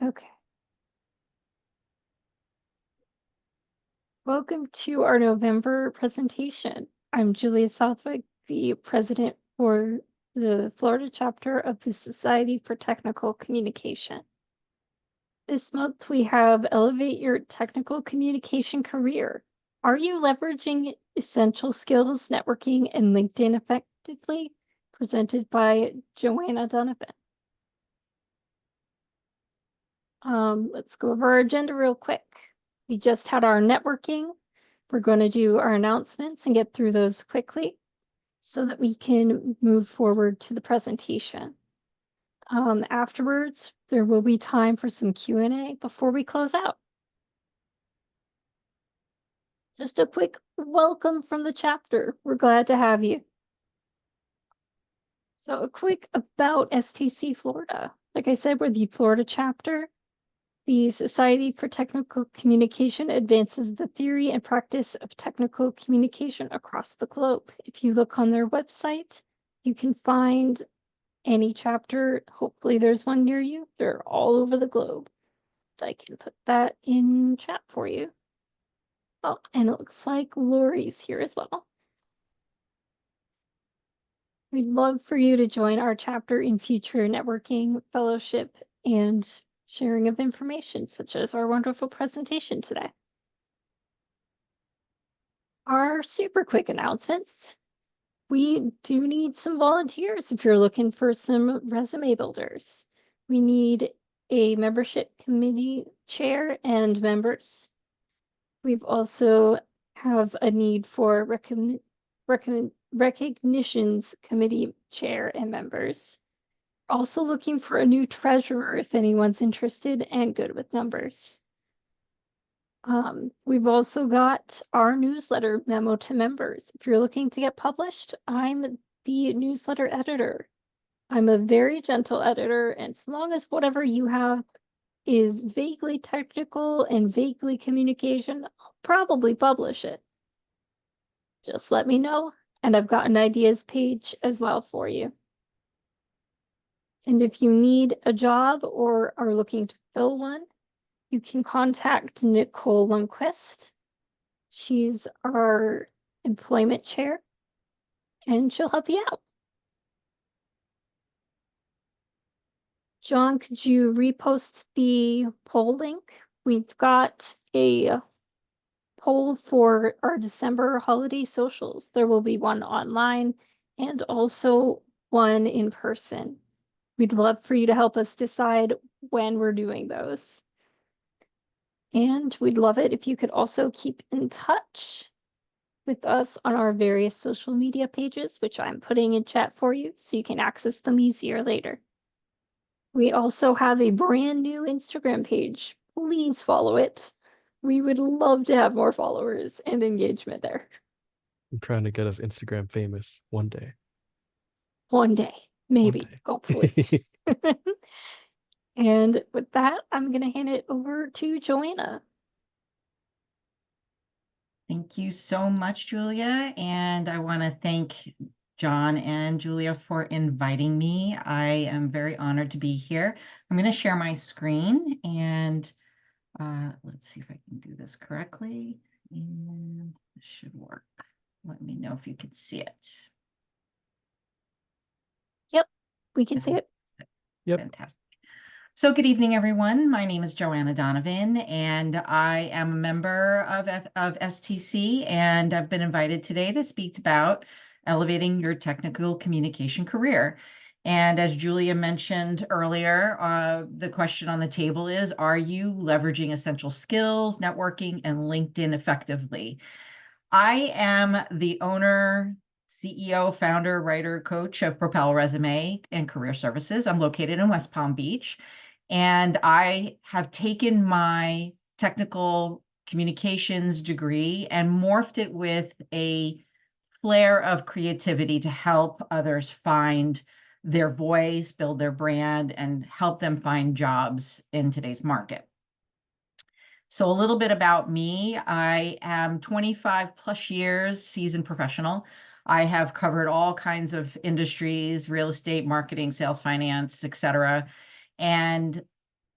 Okay. Welcome to our November presentation. I'm Julia Southwick, the president for the Florida chapter of the Society for Technical Communication. This month we have Elevate Your Technical Communication Career. Are you leveraging essential skills, networking, and LinkedIn effectively? Presented by Joana Donovan. Let's go over our agenda real quick. We just had our networking. We're going to do our announcements and get through those quickly so that we can move forward to the presentation. Afterwards, there will be time for some Q&A before we close out. Just a quick welcome from the chapter. We're glad to have you. So a quick about STC Florida. Like I said, we're the Florida chapter. The Society for Technical Communication advances the theory and practice of technical communication across the globe. If you look on their website, you can find any chapter. Hopefully there's one near you. They're all over the globe. I can put that in chat for you. Oh, and it looks like Lori's here as well. We'd love for you to join our chapter in future networking, fellowship, and sharing of information, such as our wonderful presentation today. Our super quick announcements. We do need some volunteers if you're looking for some resume builders. We need a membership committee chair and members. We've also have a need for recognitions committee chair and members. Also looking for a new treasurer if anyone's interested and good with numbers. We've also got our newsletter memo to members. If you're looking to get published, I'm the newsletter editor. I'm a very gentle editor, and as long as whatever you have is vaguely technical and vaguely communication, I'll probably publish it. Just let me know, and I've got an ideas page as well for you. And if you need a job or are looking to fill one, you can contact Nicole Lundquist. She's our employment chair, and she'll help you out. John, could you repost the poll link? We've got a poll for our December holiday socials. There will be one online and also one in person. We'd love for you to help us decide when we're doing those. And we'd love it if you could also keep in touch with us on our various social media pages, which I'm putting in chat for you so you can access them easier later. We also have a brand new Instagram page. Please follow it. We would love to have more followers and engagement there. I'm trying to get us Instagram famous one day. One day, maybe, One day. hopefully. And with that, I'm going to hand it over to Joana. Thank you so much, Julia. And I want to thank John and Julia for inviting me. I am very honored to be here. I'm going to share my screen and let's see if I can do this correctly. And this should work. Let me know if you can see it. Yep, we can see it. Yep. Fantastic. So good evening, everyone. My name is Joana Donovan, and I am a member of STC, and I've been invited today to speak about elevating your technical communication career. And as Julia mentioned earlier, the question on the table is, are you leveraging essential skills, networking, and LinkedIn effectively? I am the owner, CEO, founder, writer, coach of Propel Resume and Career Services. I'm located in West Palm Beach. And I have taken my technical communications degree and morphed it with a flair of creativity to help others find their voice, build their brand, and help them find jobs in today's market. So a little bit about me. I am 25 plus years seasoned professional. I have covered all kinds of industries, real estate, marketing, sales, finance, et cetera. And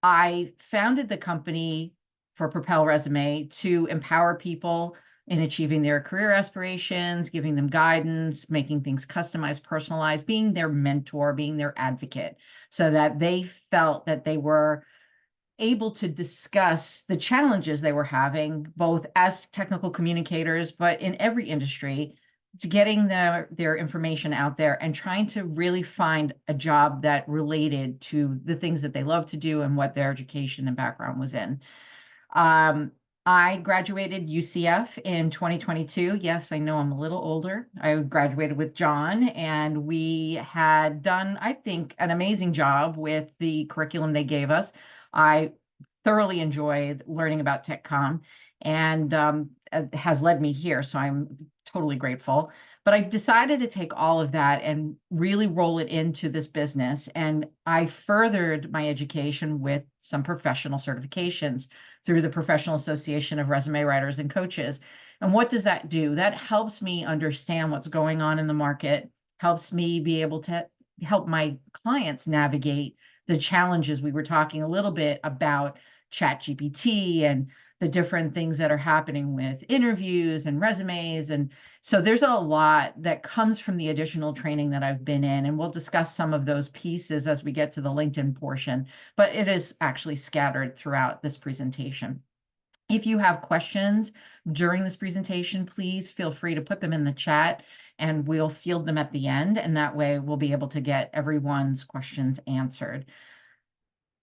I founded the company for Propel Resume to empower people in achieving their career aspirations, giving them guidance, making things customized, personalized, being their mentor, being their advocate, so that they felt that they were able to discuss the challenges they were having, both as technical communicators, but in every industry, to getting their information out there and trying to really find a job that related to the things that they love to do and what their education and background was in. I graduated UCF in 2022. Yes, I know I'm a little older. I graduated with John, and we had done, I think, an amazing job with the curriculum they gave us. I thoroughly enjoyed learning about TechCom, and it has led me here, so I'm totally grateful. But I decided to take all of that and really roll it into this business. And I furthered my education with some professional certifications through the Professional Association of Resume Writers and Coaches. And what does that do? That helps me understand what's going on in the market, helps me be able to help my clients navigate the challenges. We were talking a little bit about ChatGPT and the different things that are happening with interviews and resumes. And so there's a lot that comes from the additional training that I've been in, and we'll discuss some of those pieces as we get to the LinkedIn portion, but it is actually scattered throughout this presentation. If you have questions during this presentation, please feel free to put them in the chat and we'll field them at the end. And that way we'll be able to get everyone's questions answered.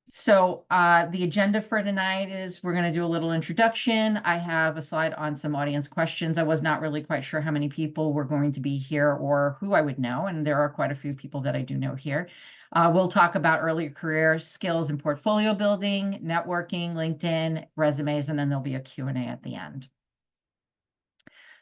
So the agenda for tonight is we're going to do a little introduction. I have a slide on some audience questions. I was not really quite sure how many people were going to be here or who I would know, and there are quite a few people that I do know here. We'll talk about early career skills and portfolio building, networking, LinkedIn, resumes, and then there'll be a Q&A at the end.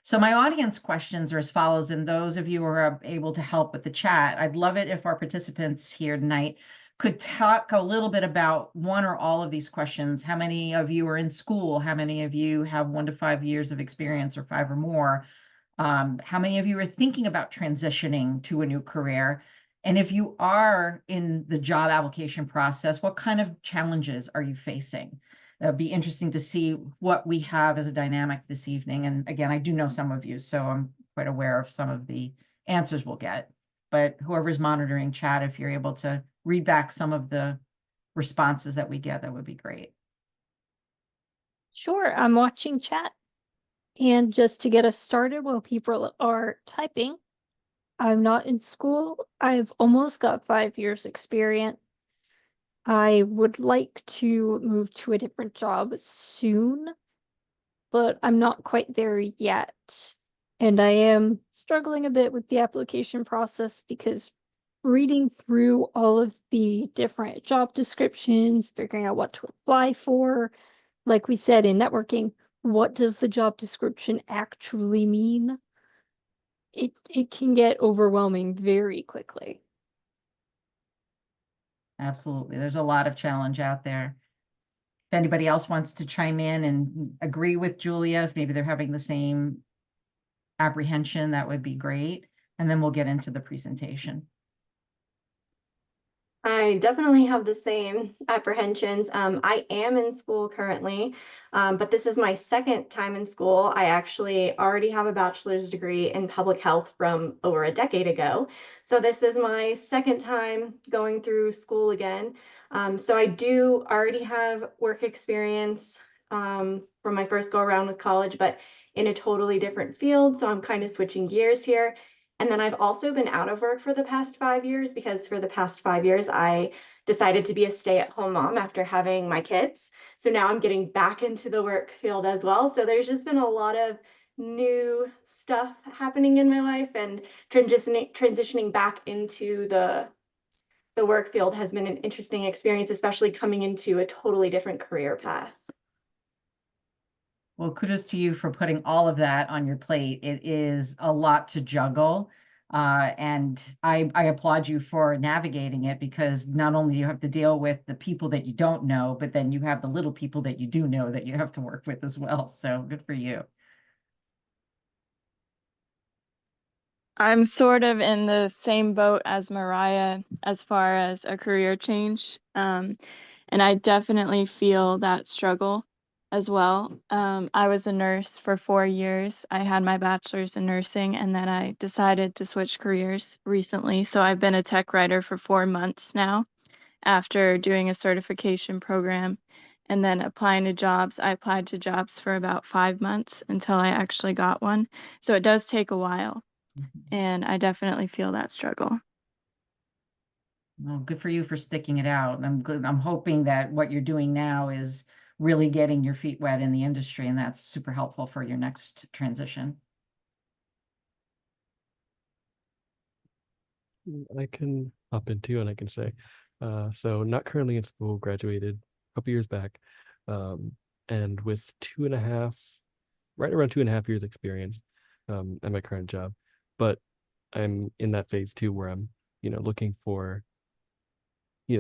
So my audience questions are as follows, and those of you who are able to help with the chat, I'd love it if our participants here tonight could talk a little bit about one or all of these questions. How many of you are in school? How many of you have 1 to 5 years of experience or 5 or more? How many of you are thinking about transitioning to a new career? And if you are in the job application process, what kind of challenges are you facing? It'll be interesting to see what we have as a dynamic this evening. And again, I do know some of you, so I'm quite aware of some of the answers we'll get. But whoever's monitoring chat, if you're able to read back some of the responses that we get, that would be great. Sure, I'm watching chat. And just to get us started while people are typing, I'm not in school. I've almost got 5 years experience. I would like to move to a different job soon, but I'm not quite there yet. And I am struggling a bit with the application process because reading through all of the different job descriptions, figuring out what to apply for, like we said in networking, what does the job description actually mean? It can get overwhelming very quickly. Absolutely. There's a lot of challenge out there. If anybody else wants to chime in and agree with Julia's, maybe they're having the same apprehension, that would be great. And then we'll get into the presentation. I definitely have the same apprehensions. I am in school currently, but this is my second time in school. I actually already have a bachelor's degree in public health from over a decade ago. So this is my second time going through school again. So I do already have work experience from my first go around with college, but in a totally different field. So I'm kind of switching gears here. And then I've also been out of work for the past 5 years because for the past 5 years, I decided to be a stay-at-home mom after having my kids. So now I'm getting back into the work field as well. So there's just been a lot of new stuff happening in my life, and transitioning back into the work field has been an interesting experience, especially coming into a totally different career path. Well, kudos to you for putting all of that on your plate. It is a lot to juggle. And I applaud you for navigating it, because not only do you have to deal with the people that you don't know, but then you have the little people that you do know that you have to work with as well. So good for you. I'm sort of in the same boat as Mariah as far as a career change. And And I definitely feel that struggle as well. I was a nurse for 4 years. I had my bachelor's in nursing, and then I decided to switch careers recently. So I've been a tech writer for 4 months now after doing a certification program and then applying to jobs. I applied to jobs for about 5 months until I actually got one. So it does take a while, and I definitely feel that struggle. Well, good for you for sticking it out. I'm hoping that what you're doing now is really getting your feet wet in the industry, and that's super helpful for your next transition. I can hop into and I can say, so not currently in school, graduated a couple years back, and with 2.5, right around 2.5 years experience, at my current job, but I'm in that phase too where I'm, looking for,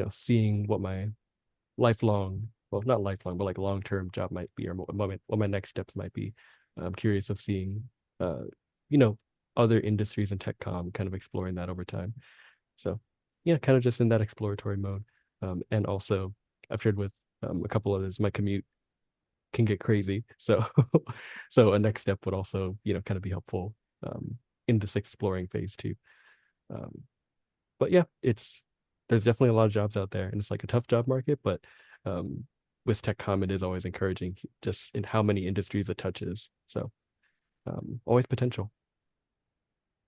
seeing what my lifelong, well, not lifelong, but like long-term job might be, or what my next steps might be. I'm curious of seeing, uh, you know, other industries in tech com, kind of exploring that over time. So yeah, kind of just in that exploratory mode. And also I've shared with a couple others, my commute can get crazy. So so a next step would also, kind of be helpful in this exploring phase too. Um, but yeah, there's definitely a lot of jobs out there and it's like a tough job market, but um with TechCom it is always encouraging just in how many industries it touches. So always potential.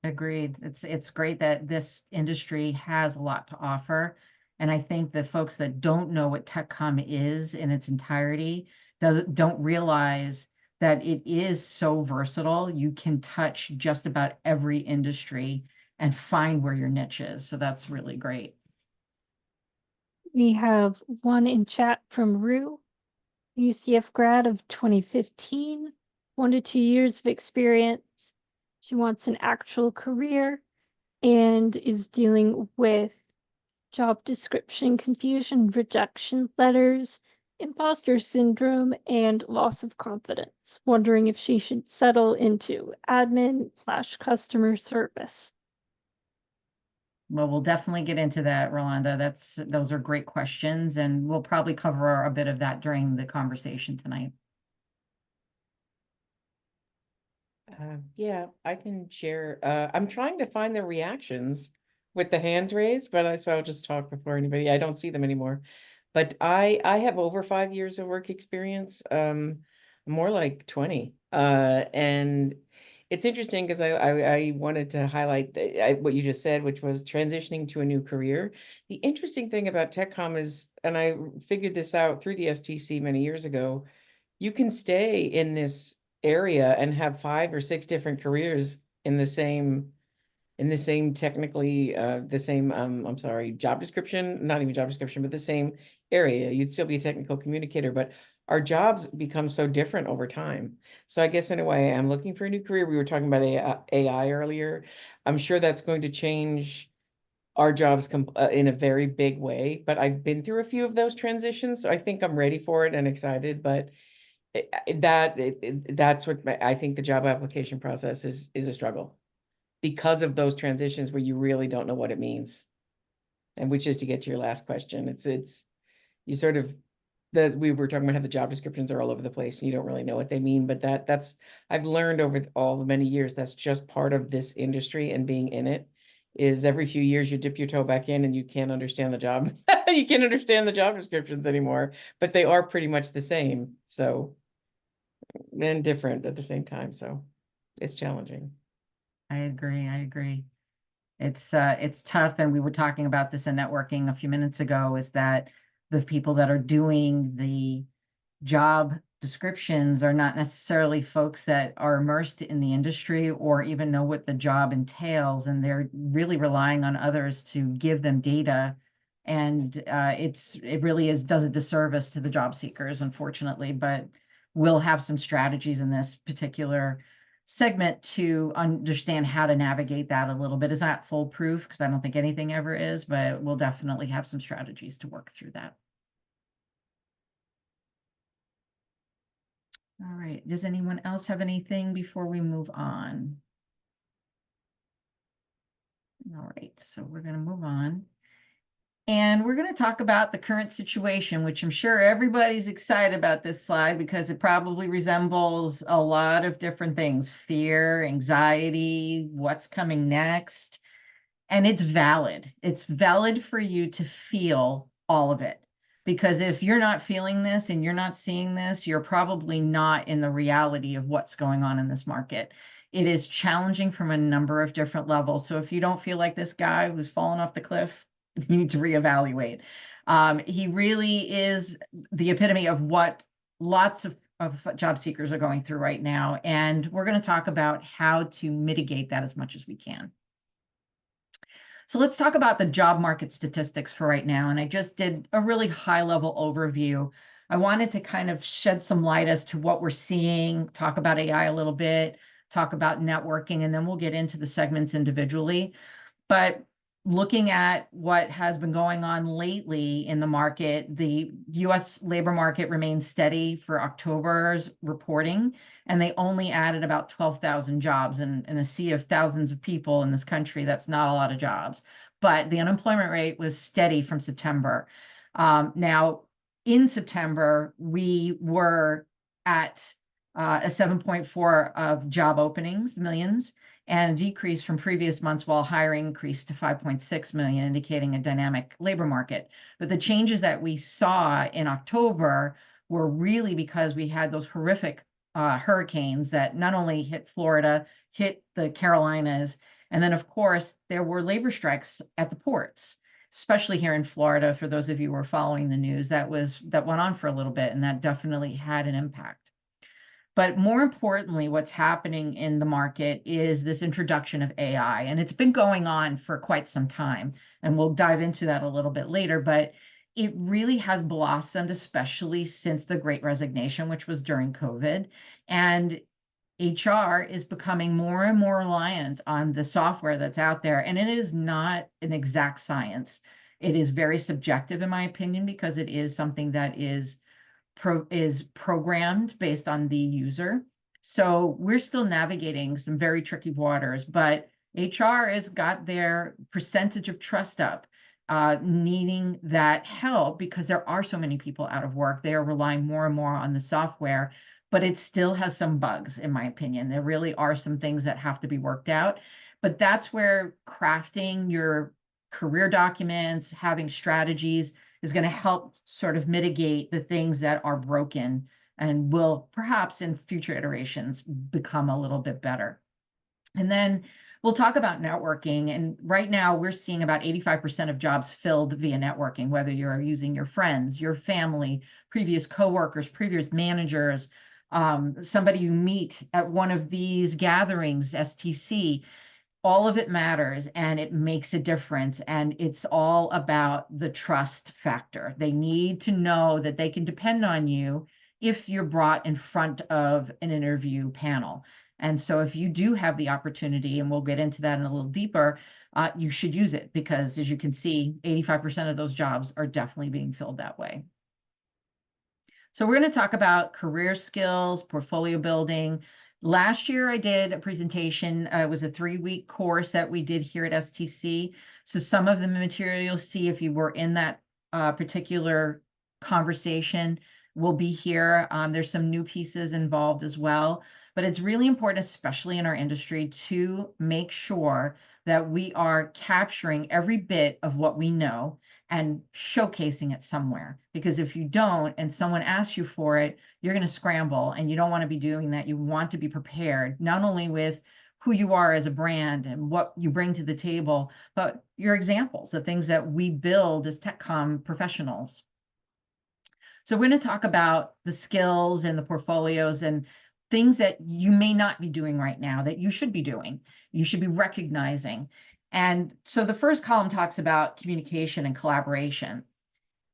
Agreed. It's great that this industry has a lot to offer. And I think the folks that don't know what TechCom is in its entirety don't realize that it is so versatile. You can touch just about every industry and find where your niche is. So that's really great. We have one in chat from Rue, UCF grad of 2015, 1 to 2 years of experience. She wants an actual career and is dealing with job description confusion, rejection letters, imposter syndrome, and loss of confidence. Wondering if she should settle into admin/customer service. Well, we'll definitely get into that, Rolanda. Those are great questions, and we'll probably cover a bit of that during the conversation tonight. Yeah, I can share. I'm trying to find the reactions with the hands raised, but so I'll just talk before anybody. I don't see them anymore. But I have over 5 years of work experience, more like 20. And it's interesting because I wanted to highlight what you just said, which was transitioning to a new career. The interesting thing about TechCom is, and I figured this out through the STC many years ago, you can stay in this area and have 5 or 6 different careers in the same technically the same I'm sorry, job description, not even job description, but the same area. You'd still be a technical communicator, but our jobs become so different over time. So I guess in a way I'm looking for a new career. We were talking about AI earlier. I'm sure that's going to change our jobs in a very big way, but I've been through a few of those transitions, so I think I'm ready for it and excited. But that's what I think the job application process is a struggle because of those transitions where you really don't know what it means. And which is to get to your last question, it's you sort of we were talking about how the job descriptions are all over the place and you don't really know what they mean, but that's I've learned over all the many years that's just part of this industry and being in it is every few years you dip your toe back in and you can't understand the job. You can't understand the job descriptions anymore, but they are pretty much the same. So and different at the same time. So it's challenging. I agree. I agree. It's tough, and we were talking about this in networking a few minutes ago, is that the people that are doing the job descriptions are not necessarily folks that are immersed in the industry or even know what the job entails, and they're really relying on others to give them data. And it really does a disservice to the job seekers, unfortunately. But we'll have some strategies in this particular segment to understand how to navigate that a little bit. It's not foolproof because I don't think anything ever is, but we'll definitely have some strategies to work through that. All right. Does anyone else have anything before we move on? All right. So we're going to move on. And we're going to talk about the current situation, which I'm sure everybody's excited about this slide because it probably resembles a lot of different things: fear, anxiety, what's coming next. And it's valid. It's valid for you to feel all of it. Because if you're not feeling this and you're not seeing this, you're probably not in the reality of what's going on in this market. It is challenging from a number of different levels. So if you don't feel like this guy who's fallen off the cliff, you need to reevaluate. He really is the epitome of what lots of job seekers are going through right now. And we're going to talk about how to mitigate that as much as we can. So let's talk about the job market statistics for right now. And I just did a really high level overview. I wanted to kind of shed some light as to what we're seeing, talk about AI a little bit, talk about networking, and then we'll get into the segments individually. But looking at what has been going on lately in the market, the US labor market remains steady for October's reporting, and they only added about 12,000 jobs in a sea of thousands of people in this country. That's not a lot of jobs, but the unemployment rate was steady from September. Now, in September, we were at a 7.4 of job openings, millions, and decrease from previous months, while hiring increased to 5.6 million, indicating a dynamic labor market. But the changes that we saw in October were really because we had those horrific hurricanes that not only hit Florida, hit the Carolinas, and then of course there were labor strikes at the ports, especially here in Florida. For those of you who were following the news, that went on for a little bit, and that definitely had an impact. But more importantly, what's happening in the market is this introduction of AI, and it's been going on for quite some time. And we'll dive into that a little bit later, but it really has blossomed, especially since the Great Resignation, which was during COVID. And HR is becoming more and more reliant on the software that's out there. And it is not an exact science. It is very subjective, in my opinion, because it is something that is programmed based on the user. So we're still navigating some very tricky waters, but HR has got their percentage of trust up, needing that help because there are so many people out of work. They are relying more and more on the software, but it still has some bugs, in my opinion. There really are some things that have to be worked out. But that's where crafting your career documents, having strategies, is going to help sort of mitigate the things that are broken and will perhaps in future iterations become a little bit better. And then we'll talk about networking. And right now we're seeing about 85% of jobs filled via networking, whether you're using your friends, your family, previous coworkers, previous managers, somebody you meet at one of these gatherings, STC. All of it matters and it makes a difference. And it's all about the trust factor. They need to know that they can depend on you if you're brought in front of an interview panel. And so if you do have the opportunity, and we'll get into that in a little deeper, you should use it, because as you can see, 85% of those jobs are definitely being filled that way. So we're going to talk about career skills, portfolio building. Last year, I did a presentation. It was a 3-week course that we did here at STC. So some of the material you'll see, if you were in that particular conversation, will be here. There's some new pieces involved as well. But it's really important, especially in our industry, to make sure that we are capturing every bit of what we know and showcasing it somewhere. Because if you don't, and someone asks you for it, you're going to scramble, and you don't want to be doing that. You want to be prepared, not only with who you are as a brand and what you bring to the table, but your examples, the things that we build as TechCom professionals. So we're going to talk about the skills and the portfolios and things that you may not be doing right now that you should be doing, you should be recognizing. And so the first column talks about communication and collaboration.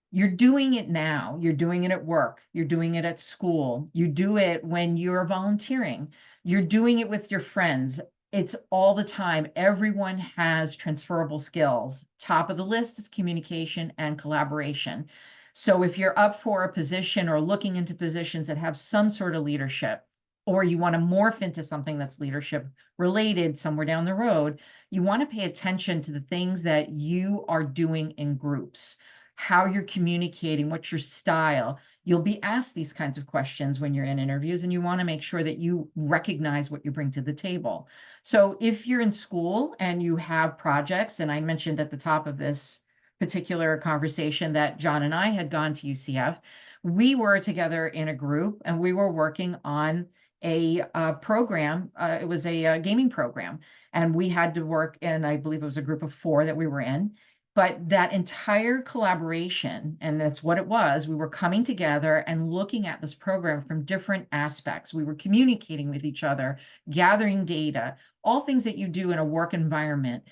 You're doing it now. You're doing it at work. You're doing it at school. You do it when you're volunteering. You're doing it with your friends. It's all the time. Everyone has transferable skills. Top of the list is communication and collaboration. So if you're up for a position or looking into positions that have some sort of leadership, or you want to morph into something that's leadership related somewhere down the road, you want to pay attention to the things that you are doing in groups, how you're communicating, what's your style. You'll be asked these kinds of questions when you're in interviews, and you want to make sure that you recognize what you bring to the table. So if you're in school and you have projects, and I mentioned at the top of this particular conversation that John and I had gone to UCF, we were together in a group and we were working on a program. It was a gaming program, and we had to work in, I believe it was a group of 4 that we were in. But that entire collaboration, and that's what it was, we were coming together and looking at this program from different aspects. We were communicating with each other, gathering data, all things that you do in a work environment.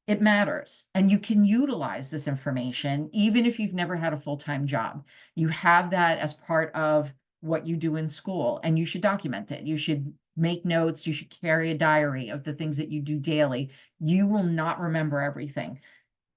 It matters, and you can utilize this information even if you've never had a full-time job. You have that as part of what you do in school, and you should document it. You should make notes. You should carry a diary of the things that you do daily. You will not remember everything.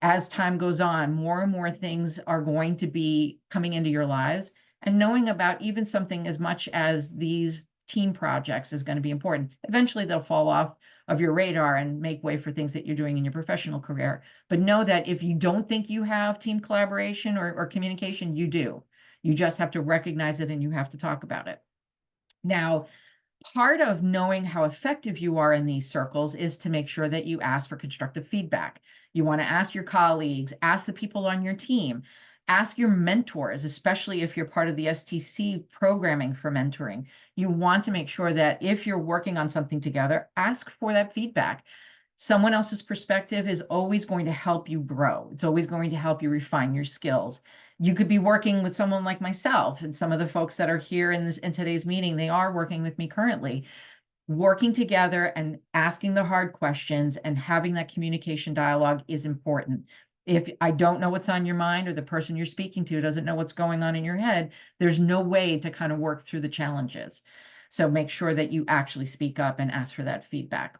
As time goes on, more and more things are going to be coming into your lives, and knowing about even something as much as these team projects is going to be important. Eventually, they'll fall off of your radar and make way for things that you're doing in your professional career. But know that if you don't think you have team collaboration or communication, you do. You just have to recognize it and you have to talk about it. Now, part of knowing how effective you are in these circles is to make sure that you ask for constructive feedback. You want to ask your colleagues, ask the people on your team, ask your mentors, especially if you're part of the STC programming for mentoring. You want to make sure that if you're working on something together, ask for that feedback. Someone else's perspective is always going to help you grow. It's always going to help you refine your skills. You could be working with someone like myself, and some of the folks that are here in today's meeting, they are working with me currently. Working together and asking the hard questions and having that communication dialogue is important. If I don't know what's on your mind, or the person you're speaking to doesn't know what's going on in your head, there's no way to kind of work through the challenges. So make sure that you actually speak up and ask for that feedback.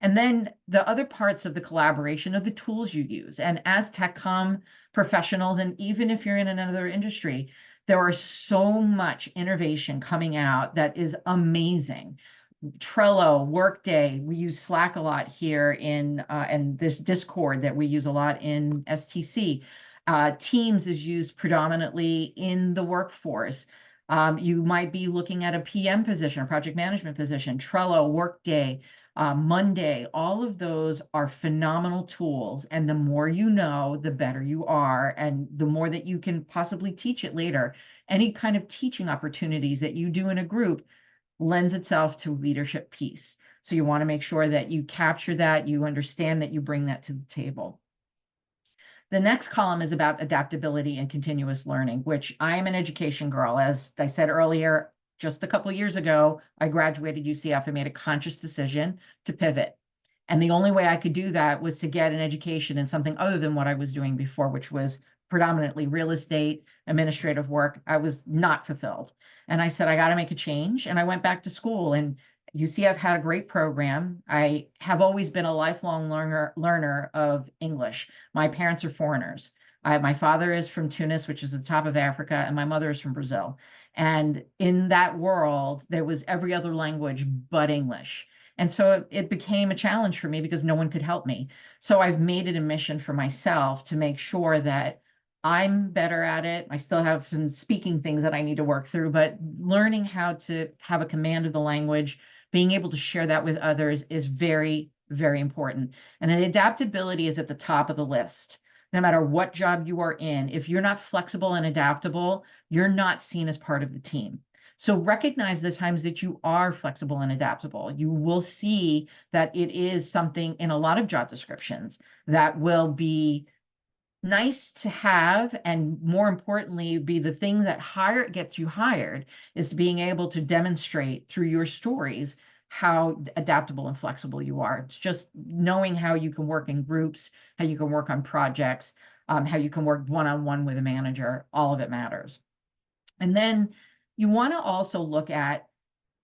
And then the other parts of the collaboration are the tools you use. And as tech comm professionals, and even if you're in another industry, there are so much innovation coming out that is amazing. Trello, Workday, we use Slack a lot here in and this Discord that we use a lot in STC. Teams is used predominantly in the workforce. You might be looking at a PM position, a project management position. Trello, Workday, Monday, all of those are phenomenal tools. And the more you know, the better you are, and the more that you can possibly teach it later. Any kind of teaching opportunities that you do in a group lends itself to leadership piece. So you want to make sure that you capture that, you understand that, you bring that to the table. The next column is about adaptability and continuous learning, which I am an education girl. As I said earlier, just a couple of years ago, I graduated UCF and made a conscious decision to pivot. And the only way I could do that was to get an education in something other than what I was doing before, which was predominantly real estate, administrative work. I was not fulfilled. And I said, I got to make a change. And I went back to school, and UCF had a great program. I have always been a lifelong learner of English. My parents are foreigners. My father is from Tunis, which is the top of Africa, and my mother is from Brazil. And in that world, there was every other language but English. And so it became a challenge for me because no one could help me. So I've made it a mission for myself to make sure that I'm better at it. I still have some speaking things that I need to work through, but learning how to have a command of the language, being able to share that with others is very, very important. And the adaptability is at the top of the list. No matter what job you are in, if you're not flexible and adaptable, you're not seen as part of the team. So recognize the times that you are flexible and adaptable. You will see that it is something in a lot of job descriptions that will be nice to have, and more importantly, be the thing that gets you hired, is being able to demonstrate through your stories how adaptable and flexible you are. It's just knowing how you can work in groups, how you can work on projects, how you can work one-on-one with a manager. All of it matters. And then you want to also look at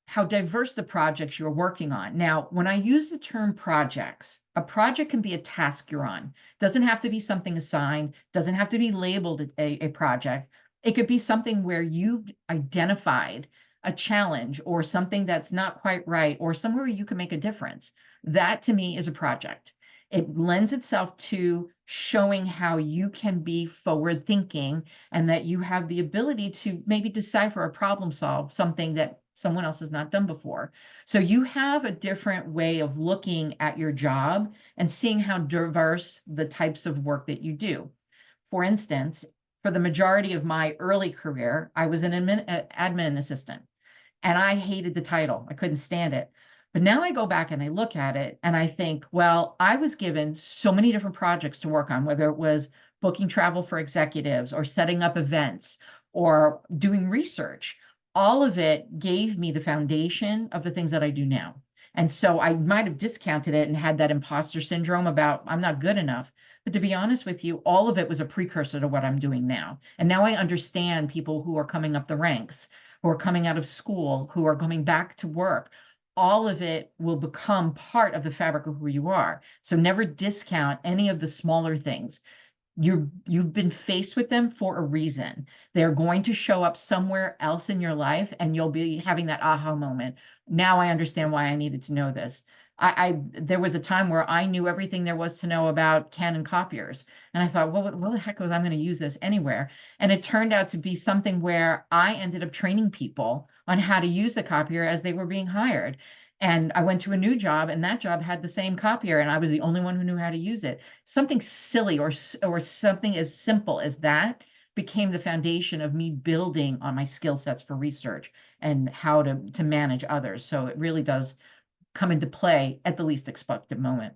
how diverse the projects you're working on. Now, when I use the term projects, a project can be a task you're on. It doesn't have to be something assigned, doesn't have to be labeled a project. It could be something where you've identified a challenge or something that's not quite right or somewhere you can make a difference. That to me is a project. It lends itself to showing how you can be forward thinking and that you have the ability to maybe decipher or problem solve something that someone else has not done before. So you have a different way of looking at your job and seeing how diverse the types of work that you do. For instance, for the majority of my early career, I was an admin assistant. And I hated the title. I couldn't stand it. But now I go back and I look at it and I think, well, I was given so many different projects to work on, whether it was booking travel for executives or setting up events or doing research. All of it gave me the foundation of the things that I do now. And so I might have discounted it and had that imposter syndrome about I'm not good enough. But to be honest with you, all of it was a precursor to what I'm doing now. And now I understand people who are coming up the ranks, who are coming out of school, who are coming back to work. All of it will become part of the fabric of who you are. So never discount any of the smaller things. You've been faced with them for a reason. They're going to show up somewhere else in your life, and you'll be having that aha moment. Now I understand why I needed to know this. There was a time where I knew everything there was to know about Canon copiers, and I thought, well, what the heck was I'm going to use this anywhere? And it turned out to be something where I ended up training people on how to use the copier as they were being hired. And I went to a new job, and that job had the same copier, and I was the only one who knew how to use it. Something silly or something as simple as that became the foundation of me building on my skill sets for research and how to manage others. So it really does come into play at the least expected moment.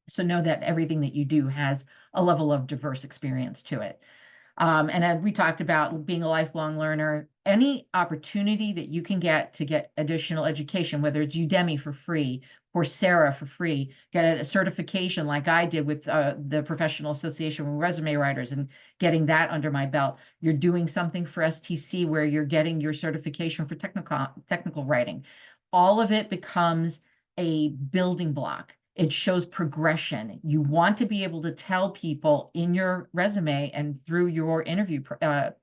So know that everything that you do has a level of diverse experience to it. And as we talked about being a lifelong learner, any opportunity that you can get to get additional education, whether it's Udemy for free, Coursera for free, get a certification like I did with the Professional Association of Resume Writers and getting that under my belt. You're doing something for STC where you're getting your certification for technical writing. All of it becomes a building block. It shows progression. You want to be able to tell people in your resume and through your interview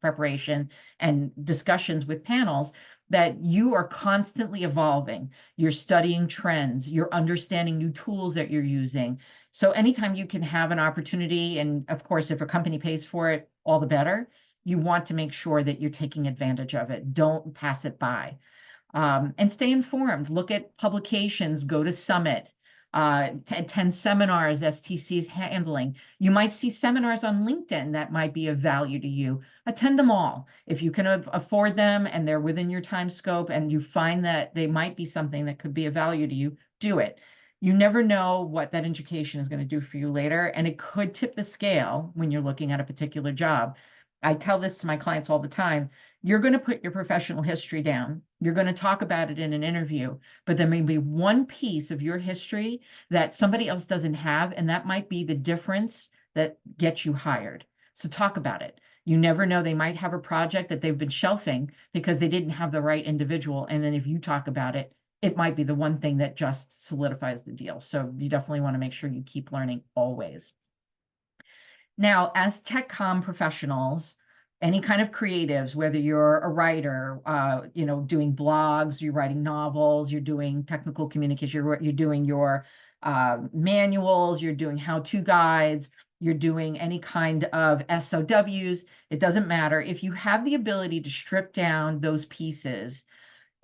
preparation and discussions with panels that you are constantly evolving. You're studying trends, you're understanding new tools that you're using. So anytime you can have an opportunity, and of course, if a company pays for it, all the better, you want to make sure that you're taking advantage of it. Don't pass it by. And stay informed. Look at publications, go to Summit, attend seminars STC is handling. You might see seminars on LinkedIn that might be of value to you. Attend them all. If you can afford them and they're within your time scope and you find that they might be something that could be of value to you, do it. You never know what that education is going to do for you later, and it could tip the scale when you're looking at a particular job. I tell this to my clients all the time. You're going to put your professional history down. You're going to talk about it in an interview, but there may be one piece of your history that somebody else doesn't have, and that might be the difference that gets you hired. So talk about it. You never know. They might have a project that they've been shelving because they didn't have the right individual. And then if you talk about it, it might be the one thing that just solidifies the deal. So you definitely want to make sure you keep learning always. Now, as tech comm professionals, any kind of creatives, whether you're a writer, doing blogs, you're writing novels, you're doing technical communication, you're doing your manuals, you're doing how-to guides, you're doing any kind of SOWs, it doesn't matter. If you have the ability to strip down those pieces,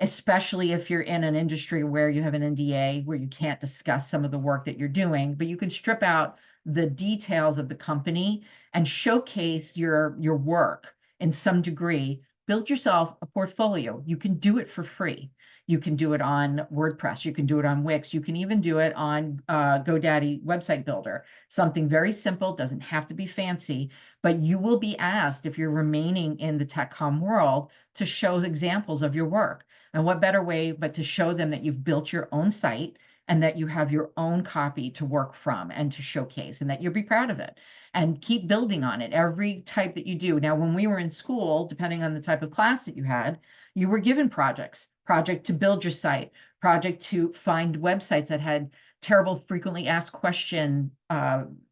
especially if you're in an industry where you have an NDA, where you can't discuss some of the work that you're doing, but you can strip out the details of the company and showcase your work in some degree. Build yourself a portfolio. You can do it for free. You can do it on WordPress. You can do it on Wix. You can even do it on GoDaddy Website Builder. Something very simple, doesn't have to be fancy, but you will be asked if you're remaining in the tech comm world to show examples of your work. And what better way but to show them that you've built your own site and that you have your own copy to work from and to showcase, and that you'll be proud of it and keep building on it every type that you do. Now, when we were in school, depending on the type of class that you had, you were given project to build your site, project to find websites that had terrible frequently asked question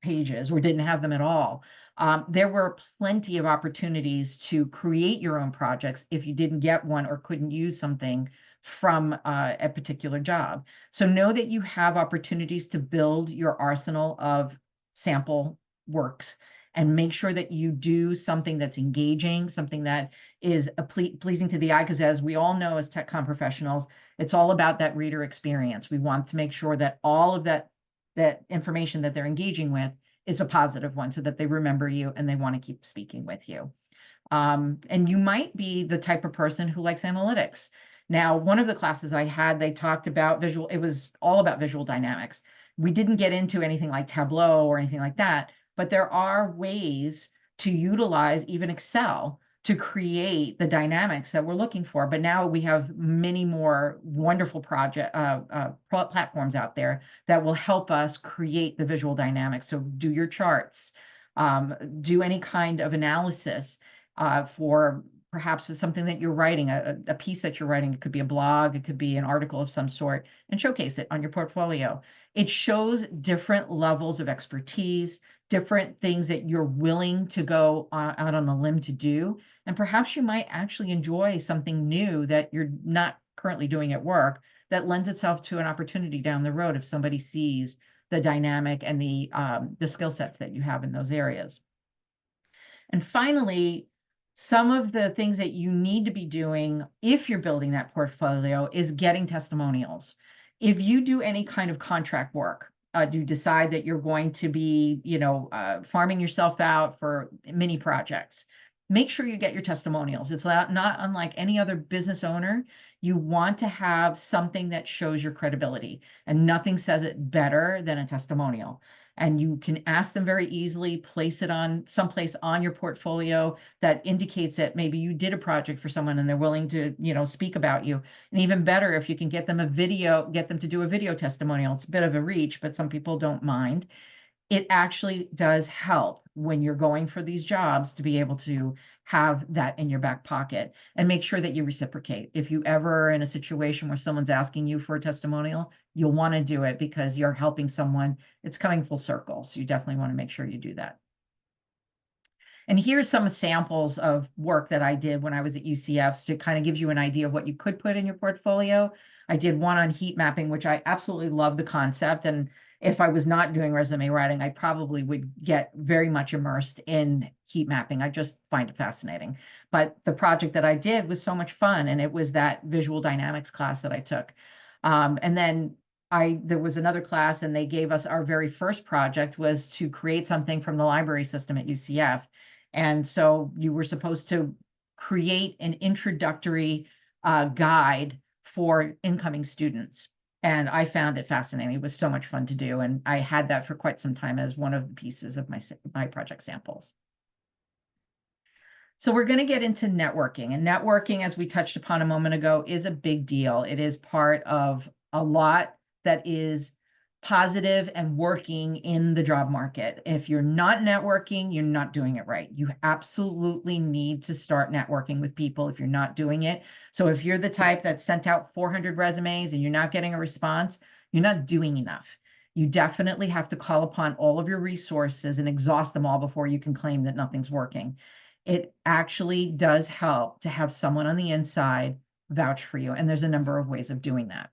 pages or didn't have them at all. There were plenty of opportunities to create your own projects if you didn't get one or couldn't use something from a particular job. So know that you have opportunities to build your arsenal of sample works, and make sure that you do something that's engaging, something that is pleasing to the eye, because as we all know as tech com professionals, it's all about that reader experience. We want to make sure that all of that information that they're engaging with is a positive one, so that they remember you and they want to keep speaking with you. And you might be the type of person who likes analytics. Now, one of the classes I had, they talked about it was all about visual dynamics. We didn't get into anything like Tableau or anything like that, but there are ways to utilize even Excel to create the dynamics that we're looking for. But now we have many more wonderful platforms out there that will help us create the visual dynamics. So do your charts, do any kind of analysis for perhaps something that you're writing, a piece that you're writing. It could be a blog, it could be an article of some sort, and showcase it on your portfolio. It shows different levels of expertise, different things that you're willing to go out on a limb to do. And perhaps you might actually enjoy something new that you're not currently doing at work, that lends itself to an opportunity down the road if somebody sees the dynamic and the skill sets that you have in those areas. And finally, some of the things that you need to be doing if you're building that portfolio is getting testimonials. If you do any kind of contract work, you decide that you're going to be, farming yourself out for mini projects, make sure you get your testimonials. It's not unlike any other business owner. You want to have something that shows your credibility, and nothing says it better than a testimonial. And you can ask them very easily, place it on someplace on your portfolio that indicates that maybe you did a project for someone and they're willing to, speak about you. And even better, if you can get them to do a video testimonial. It's a bit of a reach, but some people don't mind. It actually does help when you're going for these jobs to be able to have that in your back pocket, and make sure that you reciprocate. If you ever are in a situation where someone's asking you for a testimonial, you'll want to do it because you're helping someone. It's coming full circle. So you definitely want to make sure you do that. And here's some samples of work that I did when I was at UCF to kind of give you an idea of what you could put in your portfolio. I did one on heat mapping, which I absolutely love the concept. And if I was not doing resume writing, I probably would get very much immersed in heat mapping. I just find it fascinating. But the project that I did was so much fun, and it was that visual dynamics class that I took. And then there was another class, and they gave us our very first project was to create something from the library system at UCF. And so you were supposed to create an introductory guide for incoming students. And I found it fascinating. It was so much fun to do. And I had that for quite some time as one of the pieces of my project samples. So we're going to get into networking. And networking, as we touched upon a moment ago, is a big deal. It is part of a lot that is positive and working in the job market. If you're not networking, you're not doing it right. You absolutely need to start networking with people if you're not doing it. So if you're the type that sent out 400 resumes and you're not getting a response, you're not doing enough. You definitely have to call upon all of your resources and exhaust them all before you can claim that nothing's working. It actually does help to have someone on the inside vouch for you. And there's a number of ways of doing that.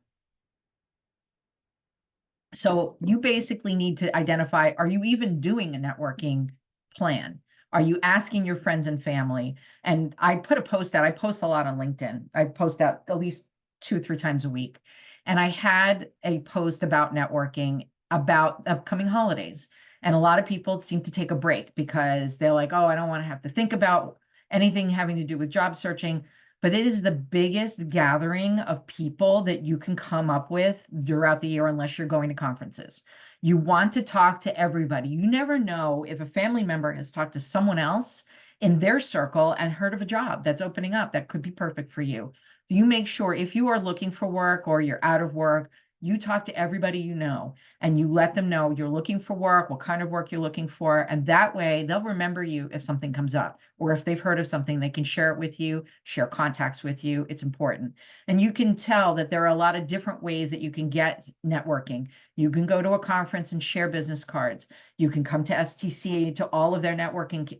So you basically need to identify, are you even doing a networking plan? Are you asking your friends and family? And I put a post out. I post a lot on LinkedIn. I post out at least 2 or 3 times a week. And I had a post about networking about upcoming holidays. And a lot of people seem to take a break because they're like, oh, I don't want to have to think about anything having to do with job searching. But it is the biggest gathering of people that you can come up with throughout the year unless you're going to conferences. You want to talk to everybody. You never know if a family member has talked to someone else in their circle and heard of a job that's opening up that could be perfect for you. So you make sure if you are looking for work or you're out of work, You talk to everybody you know, and you let them know you're looking for work, what kind of work you're looking for. And that way they'll remember you if something comes up, or if they've heard of something, they can share it with you, share contacts with you. It's important. And you can tell that there are a lot of different ways that you can get networking. You can go to a conference and share business cards. You can come to STC to all of their networking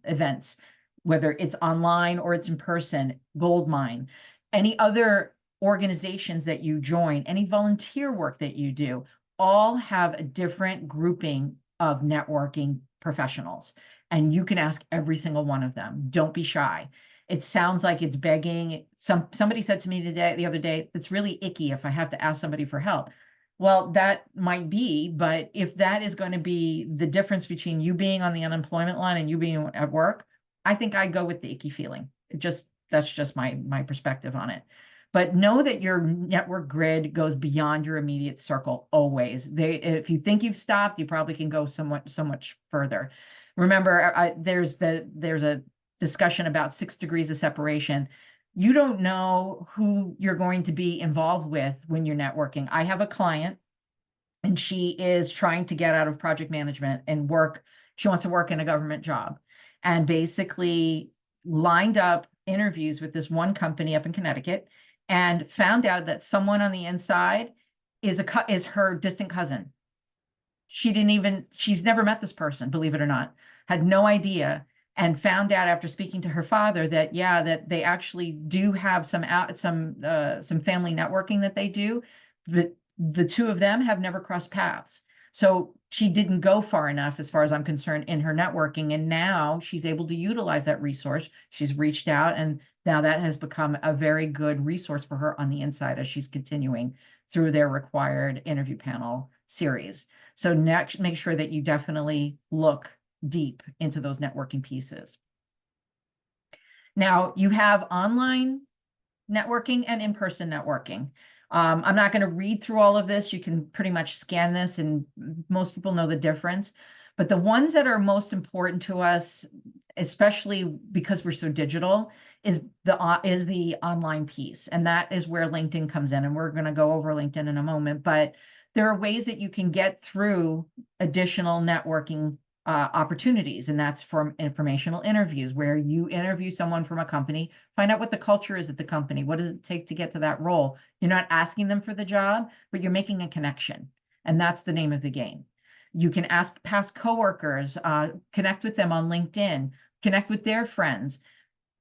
events, whether it's online or it's in person, Goldmine, any other organizations that you join, any volunteer work that you do, all have a different grouping of networking professionals. And you can ask every single one of them. Don't be shy. It sounds like it's begging. Somebody said to me the other day, it's really icky if I have to ask somebody for help. Well, that might be, but if that is going to be the difference between you being on the unemployment line and you being at work, I think I'd go with the icky feeling. That's just my perspective on it. But know that your network grid goes beyond your immediate circle always. If you think you've stopped, you probably can go so much further. Remember, there's a discussion about 6 degrees of separation. You don't know who you're going to be involved with when you're networking. I have a client, and she is trying to get out of project management and work. She wants to work in a government job, and basically lined up interviews with this one company up in Connecticut, and found out that someone on the inside is her distant cousin. She's never met this person, believe it or not, had no idea, and found out after speaking to her father that, yeah, that they actually do have some family networking that they do, but the two of them have never crossed paths. So she didn't go far enough, as far as I'm concerned, in her networking. And now she's able to utilize that resource. She's reached out, and now that has become a very good resource for her on the inside as she's continuing through their required interview panel series. So next, make sure that you definitely look deep into those networking pieces. Now, you have online networking and in-person networking. I'm not going to read through all of this. You can pretty much scan this, and most people know the difference. But the ones that are most important to us, especially because we're so digital, is the online piece. And that is where LinkedIn comes in. And we're going to go over LinkedIn in a moment. But there are ways that you can get through additional networking opportunities, and that's from informational interviews, where you interview someone from a company, find out what the culture is at the company, what does it take to get to that role. You're not asking them for the job, but you're making a connection, and that's the name of the game. You can ask past coworkers, connect with them on LinkedIn, connect with their friends.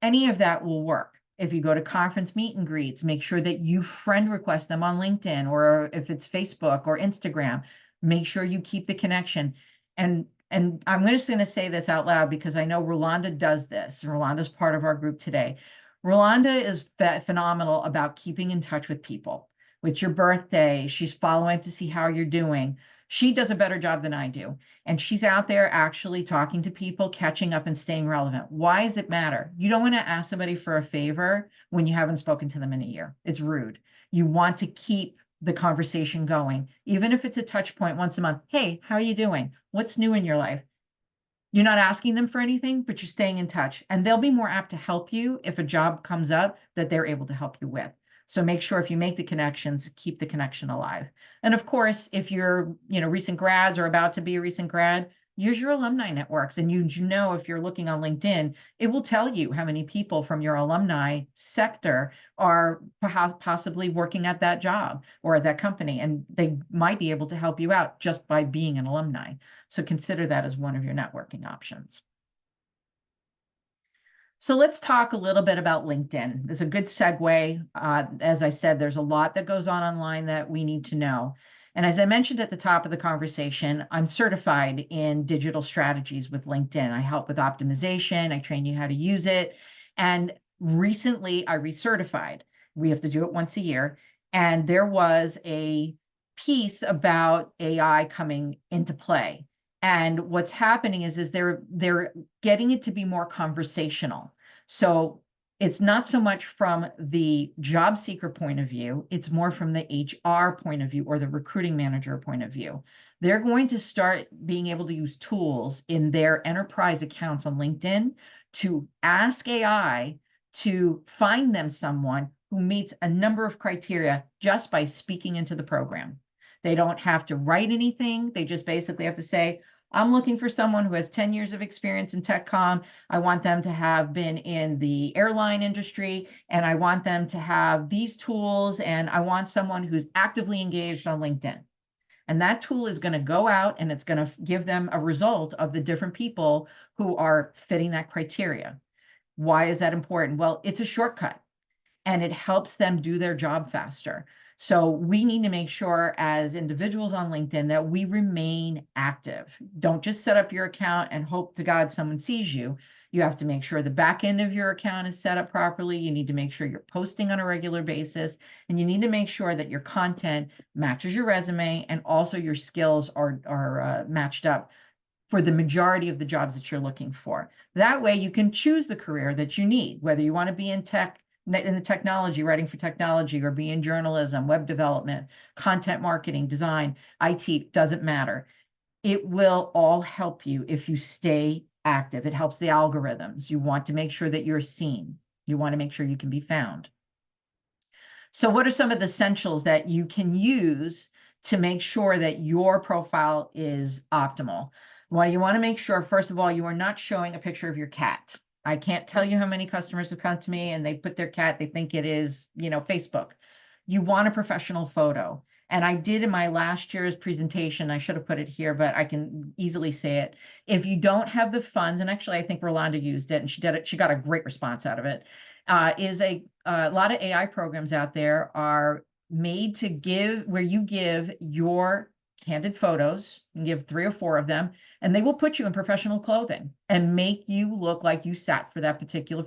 Any of that will work. If you go to conference meet and greets, make sure that you friend request them on LinkedIn, or if it's Facebook or Instagram, make sure you keep the connection. And I'm just going to say this out loud because I know Rolanda does this. Rolanda's part of our group today. Rolanda is phenomenal about keeping in touch with people. It's your birthday. She's following to see how you're doing. She does a better job than I do. And she's out there actually talking to people, catching up and staying relevant. Why does it matter? You don't want to ask somebody for a favor when you haven't spoken to them in a year. It's rude. You want to keep the conversation going, even if it's a touch point once a month. Hey, how are you doing? What's new in your life? You're not asking them for anything, but you're staying in touch, and they'll be more apt to help you if a job comes up that they're able to help you with. So make sure if you make the connections, keep the connection alive. And of course, if you're, recent grads or about to be a recent grad, use your alumni networks. And you know, if you're looking on LinkedIn, it will tell you how many people from your alumni sector are possibly working at that job or at that company. And they might be able to help you out just by being an alumni. So consider that as one of your networking options. So let's talk a little bit about LinkedIn. It's a good segue. As I said, there's a lot that goes on online that we need to know. And as I mentioned at the top of the conversation, I'm certified in digital strategies with LinkedIn. I help with optimization. I train you how to use it. And recently I recertified. We have to do it once a year. And there was a piece about AI coming into play. And what's happening is they're getting it to be more conversational. So it's not so much from the job seeker point of view, it's more from the HR point of view or the recruiting manager point of view. They're going to start being able to use tools in their enterprise accounts on LinkedIn to ask AI to find them someone who meets a number of criteria just by speaking into the program. They don't have to write anything. They just basically have to say, I'm looking for someone who has 10 years of experience in tech comm. I want them to have been in the airline industry, and I want them to have these tools, and I want someone who's actively engaged on LinkedIn. And that tool is going to go out and it's going to give them a result of the different people who are fitting that criteria. Why is that important? Well, it's a shortcut and it helps them do their job faster. So we need to make sure as individuals on LinkedIn that we remain active. Don't just set up your account and hope to God someone sees you. You have to make sure the back end of your account is set up properly. You need to make sure you're posting on a regular basis, and you need to make sure that your content matches your resume and also your skills are matched up for the majority of the jobs that you're looking for. That way you can choose the career that you need, whether you want to be in tech, in the technology, writing for technology, or be in journalism, web development, content marketing, design, IT, doesn't matter. It will all help you if you stay active. It helps the algorithms. You want to make sure that you're seen. You want to make sure you can be found. So what are some of the essentials that you can use to make sure that your profile is optimal? Well, you want to make sure, first of all, you are not showing a picture of your cat. I can't tell you how many customers have come to me and they put their cat, they think it is, Facebook. You want a professional photo. And I did in my last year's presentation, I should have put it here, but I can easily say it. If you don't have the funds, and actually I think Rolanda used it and she did it, she got a great response out of it, is a lot of AI programs out there are made to give, where you give your candid photos, and give 3 or 4 of them, and they will put you in professional clothing and make you look like you sat for that particular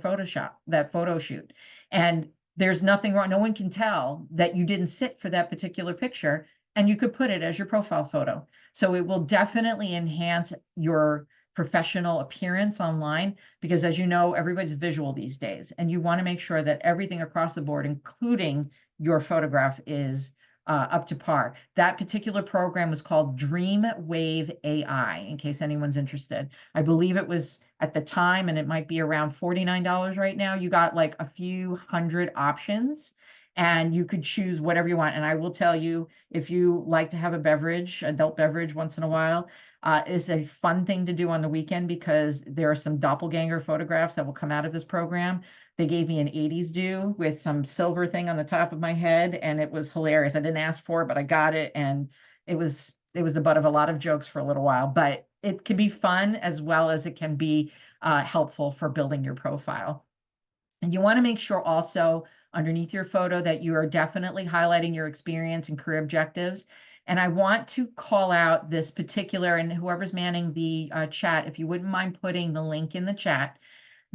that photo shoot. And there's nothing wrong. No one can tell that you didn't sit for that particular picture, and you could put it as your profile photo. So it will definitely enhance your professional appearance online, because as you know, everybody's visual these days, and you want to make sure that everything across the board, including your photograph, is up to par. That particular program was called Dreamwave AI, in case anyone's interested. I believe it was at the time, and it might be around $49 right now. You got like a few hundred options, and you could choose whatever you want. And I will tell you, if you like to have a beverage, adult beverage once in a while, is a fun thing to do on the weekend, because there are some doppelganger photographs that will come out of this program. They gave me an 80s do with some silver thing on the top of my head, and it was hilarious. I didn't ask for it, but I got it, and it was the butt of a lot of jokes for a little while. But it can be fun as well as it can be helpful for building your profile. And you want to make sure also underneath your photo that you are definitely highlighting your experience and career objectives. And I want to call out this particular, and whoever's manning the chat, if you wouldn't mind putting the link in the chat.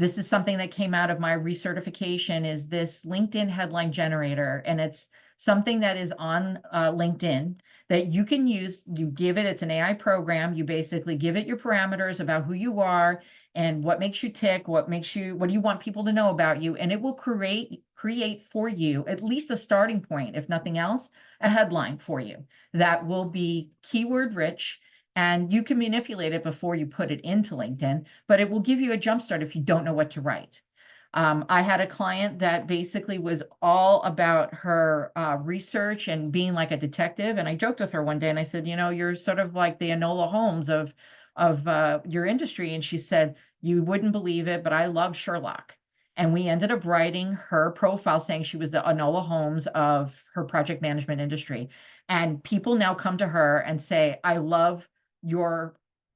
This is something that came out of my recertification, is this LinkedIn headline generator. And it's something that is on LinkedIn that you can use. You give it, it's an AI program. You basically give it your parameters about who you are and what makes you tick, what do you want people to know about you? And it will create for you, at least a starting point, if nothing else, a headline for you that will be keyword rich. And you can manipulate it before you put it into LinkedIn, but it will give you a jumpstart if you don't know what to write. I had a client that basically was all about her research and being like a detective. And I joked with her one day and I said, you're sort of like the Enola Holmes of your industry. And she said, you wouldn't believe it, but I love Sherlock. And we ended up writing her profile saying she was the Enola Holmes of her project management industry. And people now come to her and say, I love your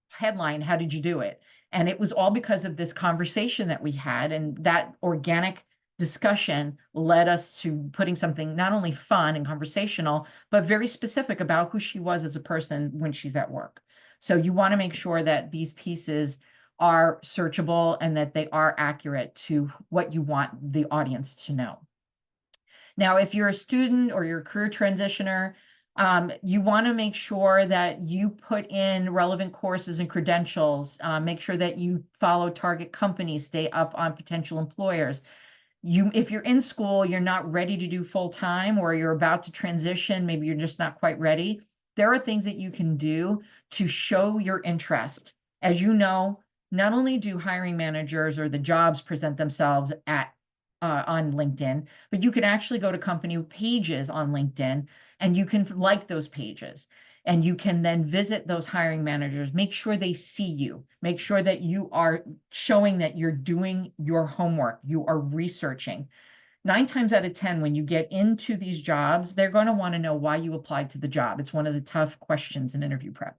headline. How did you do it? And it was all because of this conversation that we had, and that organic discussion led us to putting something not only fun and conversational, but very specific about who she was as a person when she's at work. So you want to make sure that these pieces are searchable and that they are accurate to what you want the audience to know. Now, if you're a student or you're a career transitioner, you want to make sure that you put in relevant courses and credentials. Make sure that you follow target companies, stay up on potential employers. If you're in school, you're not ready to do full time, or you're about to transition, maybe you're just not quite ready. There are things that you can do to show your interest. As you know, not only do hiring managers or the jobs present themselves at on LinkedIn, but you can actually go to company pages on LinkedIn and you can like those pages. And you can then visit those hiring managers, make sure they see you, make sure that you are showing that you're doing your homework, you are researching. 9 times out of 10, when you get into these jobs, they're going to want to know why you applied to the job. It's one of the tough questions in interview prep.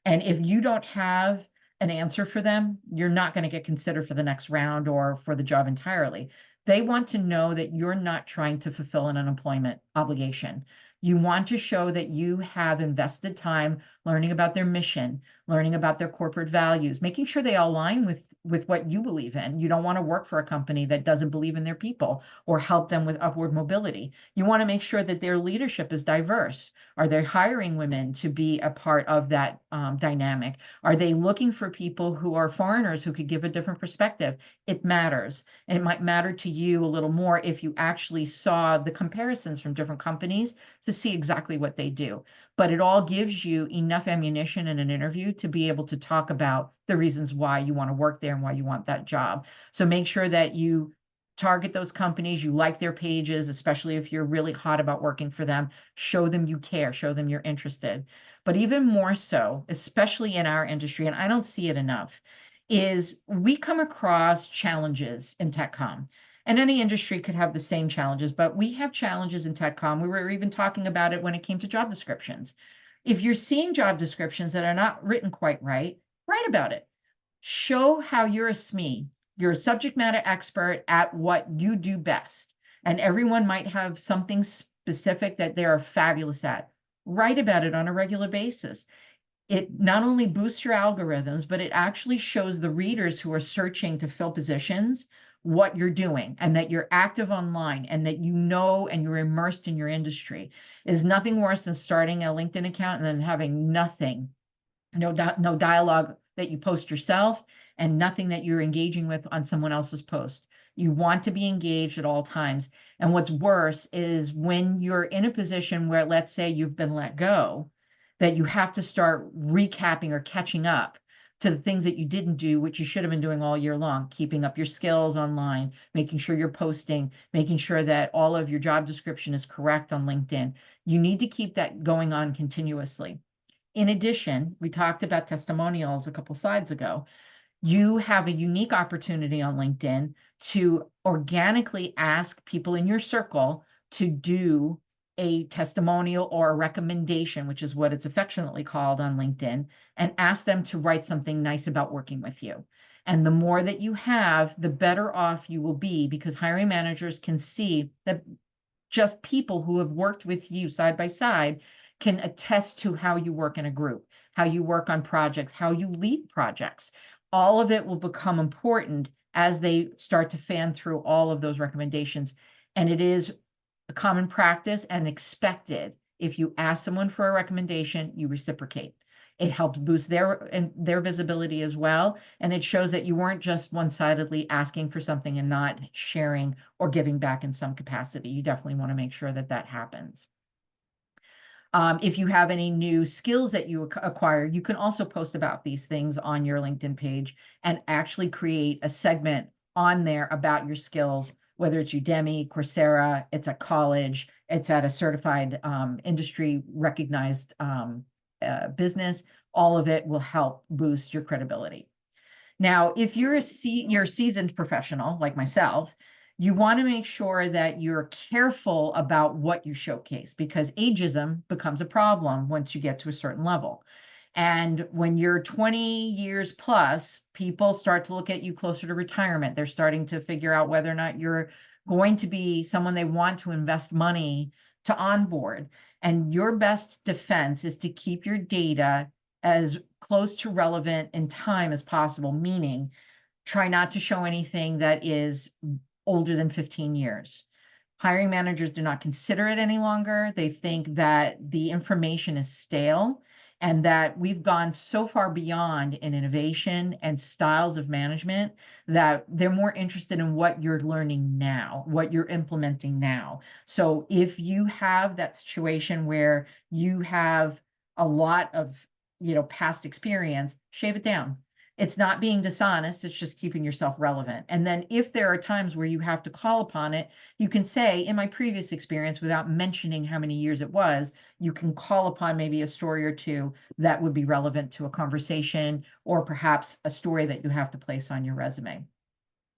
And if you don't have an answer for them, you're not going to get considered for the next round or for the job entirely. They want to know that you're not trying to fulfill an unemployment obligation. You want to show that you have invested time learning about their mission, learning about their corporate values, making sure they align with what you believe in. You don't want to work for a company that doesn't believe in their people or help them with upward mobility. You want to make sure that their leadership is diverse. Are they hiring women to be a part of that dynamic? Are they looking for people who are foreigners who could give a different perspective? It matters. And it might matter to you a little more if you actually saw the comparisons from different companies to see exactly what they do. But it all gives you enough ammunition in an interview to be able to talk about the reasons why you want to work there and why you want that job. So make sure that you target those companies, you like their pages, especially if you're really hot about working for them, show them you care, show them you're interested. But even more so, especially in our industry, and I don't see it enough, is we come across challenges in TechCom. And any industry could have the same challenges, but we have challenges in TechCom. We were even talking about it when it came to job descriptions. If you're seeing job descriptions that are not written quite right, write about it. Show how you're a SME. You're a subject matter expert at what you do best. And everyone might have something specific that they are fabulous at. Write about it on a regular basis. It not only boosts your algorithms, but it actually shows the readers who are searching to fill positions what you're doing and that you're active online and that you know and you're immersed in your industry. Is nothing worse than starting a LinkedIn account and then having nothing, no dialogue that you post yourself and nothing that you're engaging with on someone else's post. You want to be engaged at all times. And what's worse is when you're in a position where, let's say you've been let go, that you have to start recapping or catching up to the things that you didn't do, which you should have been doing all year long, keeping up your skills online, making sure you're posting, making sure that all of your job description is correct on LinkedIn. You need to keep that going on continuously. In addition, we talked about testimonials a couple slides ago. You have a unique opportunity on LinkedIn to organically ask people in your circle to do a testimonial or a recommendation, which is what it's affectionately called on LinkedIn, and ask them to write something nice about working with you. And the more that you have, the better off you will be, because hiring managers can see that just people who have worked with you side by side can attest to how you work in a group, how you work on projects, how you lead projects. All of it will become important as they start to fan through all of those recommendations. And it is a common practice and expected. If you ask someone for a recommendation, you reciprocate. It helps boost their visibility as well. And it shows that you weren't just one-sidedly asking for something and not sharing or giving back in some capacity. You definitely want to make sure that that happens. If you have any new skills that you acquire, you can also post about these things on your LinkedIn page and actually create a segment on there about your skills, whether it's Udemy, Coursera, it's at college, it's at a certified industry recognized business. All of it will help boost your credibility. Now, if you're a seasoned professional like myself, you want to make sure that you're careful about what you showcase, because ageism becomes a problem once you get to a certain level. And when you're 20 years plus, people start to look at you closer to retirement. They're starting to figure out whether or not you're going to be someone they want to invest money to onboard. And your best defense is to keep your data as close to relevant in time as possible, meaning try not to show anything that is older than 15 years. Hiring managers do not consider it any longer. They think that the information is stale and that we've gone so far beyond in innovation and styles of management that they're more interested in what you're learning now, what you're implementing now. So if you have that situation where you have a lot of past experience, shave it down. It's not being dishonest, it's just keeping yourself relevant. And then if there are times where you have to call upon it, you can say, in my previous experience, without mentioning how many years it was, you can call upon maybe a story or two that would be relevant to a conversation, or perhaps a story that you have to place on your resume.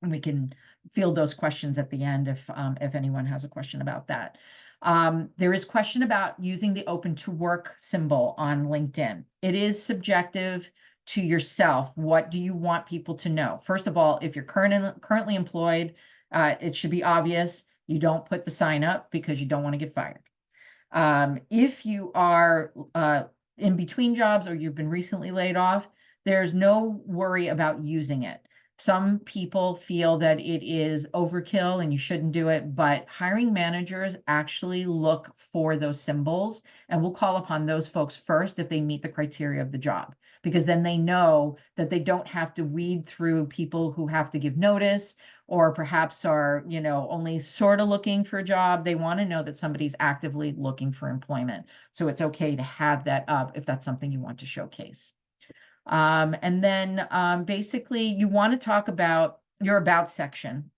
And we can field those questions at the end if anyone has a question about that. There is question about using the open to work symbol on LinkedIn. It is subjective to yourself. What do you want people to know? First of all, if you're currently employed, it should be obvious. You don't put the sign up because you don't want to get fired. If you are in between jobs or you've been recently laid off, there's no worry about using it. Some people feel that it is overkill and you shouldn't do it, but hiring managers actually look for those symbols and will call upon those folks first if they meet the criteria of the job, because then they know that they don't have to weed through people who have to give notice or perhaps are, only sort of looking for a job. They want to know that somebody's actively looking for employment. So it's okay to have that up if that's something you want to showcase. And then basically you want to talk about your about section.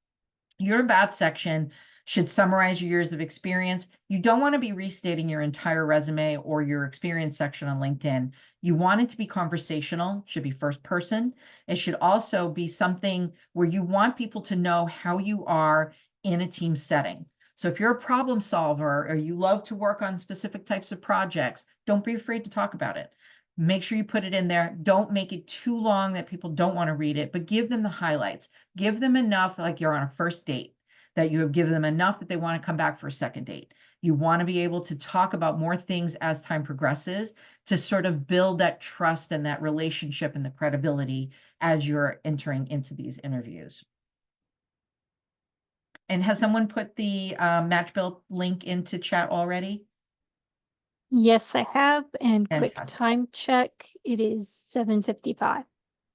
Your about section should summarize your years of experience. You don't want to be restating your entire resume or your experience section on LinkedIn. You want it to be conversational, should be first person. It should also be something where you want people to know how you are in a team setting. So if you're a problem solver or you love to work on specific types of projects, don't be afraid to talk about it. Make sure you put it in there. Don't make it too long that people don't want to read it, but give them the highlights. Give them enough, like you're on a first date, that you have given them enough that they want to come back for a second date. You want to be able to talk about more things as time progresses to sort of build that trust and that relationship and the credibility as you're entering into these interviews. And has someone put the Match Build link into chat already? Yes, I have. And quick Fantastic. time check, it is 7:55.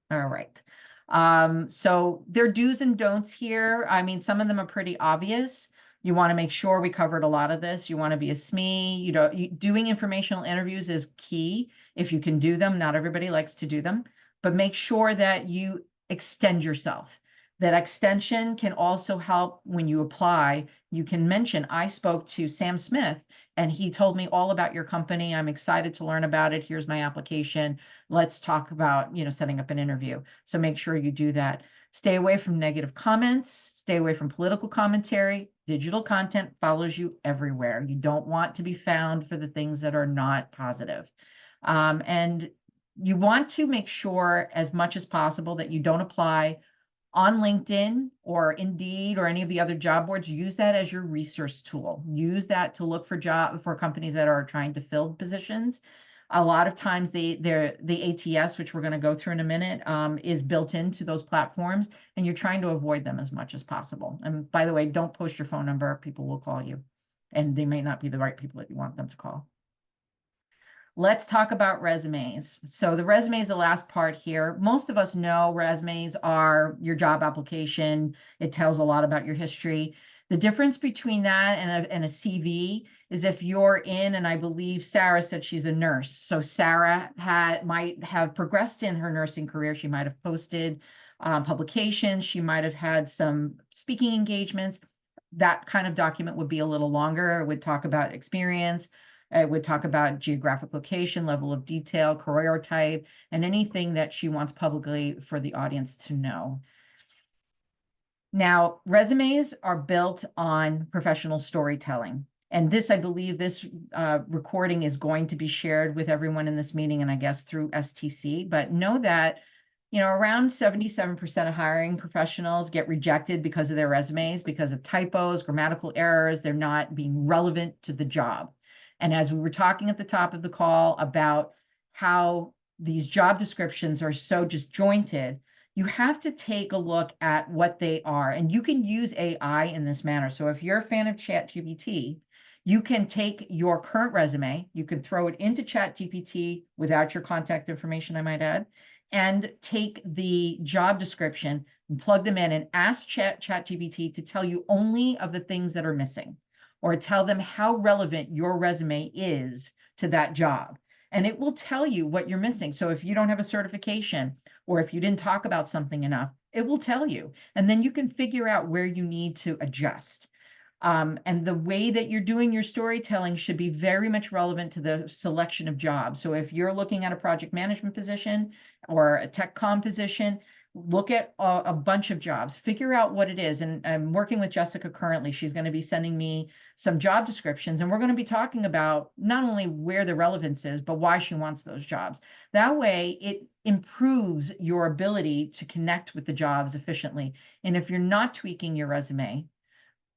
All right. So there are do's and don'ts here. I mean, some of them are pretty obvious. You want to make sure we covered a lot of this. You want to be a SME. Doing informational interviews is key. If you can do them, not everybody likes to do them, but make sure that you extend yourself. That extension can also help when you apply. You can mention, I spoke to Sam Smith and he told me all about your company. I'm excited to learn about it. Here's my application. Let's talk about, setting up an interview. So make sure you do that. Stay away from negative comments, stay away from political commentary. Digital content follows you everywhere. You don't want to be found for the things that are not positive. And you want to make sure as much as possible that you don't apply on LinkedIn or Indeed or any of the other job boards. Use that as your resource tool. Use that to look for companies that are trying to fill positions. A lot of times the ATS, which we're going to go through in a minute, is built into those platforms, and you're trying to avoid them as much as possible. And by the way, don't post your phone number. People will call you, and they may not be the right people that you want them to call. Let's talk about resumes. So the resume is the last part here. Most of us know resumes are your job application. It tells a lot about your history. The difference between that and a CV is if you're in, and I believe Sarah said she's a nurse. So Sarah might have progressed in her nursing career. She might have posted publications. She might have had some speaking engagements. That kind of document would be a little longer. It would talk about experience. It would talk about geographic location, level of detail, career type, and anything that she wants publicly for the audience to know. Now, resumes are built on professional storytelling. And this, I believe, this recording is going to be shared with everyone in this meeting, and I guess through STC. But know that, around 77% of hiring professionals get rejected because of their resumes, because of typos, grammatical errors. They're not being relevant to the job. And as we were talking at the top of the call about how these job descriptions are so disjointed, you have to take a look at what they are. And you can use AI in this manner. So if you're a fan of ChatGPT, you can take your current resume, you can throw it into ChatGPT without your contact information, I might add, and take the job description and plug them in and ask ChatGPT to tell you only of the things that are missing, or tell them how relevant your resume is to that job. And it will tell you what you're missing. So if you don't have a certification, or if you didn't talk about something enough, it will tell you. And then you can figure out where you need to adjust. And the way that you're doing your storytelling should be very much relevant to the selection of jobs. So if you're looking at a project management position or a tech com position, look at a bunch of jobs, figure out what it is. And I'm working with Jessica currently. She's going to be sending me some job descriptions, and we're going to be talking about not only where the relevance is, but why she wants those jobs. That way it improves your ability to connect with the jobs efficiently. And if you're not tweaking your resume,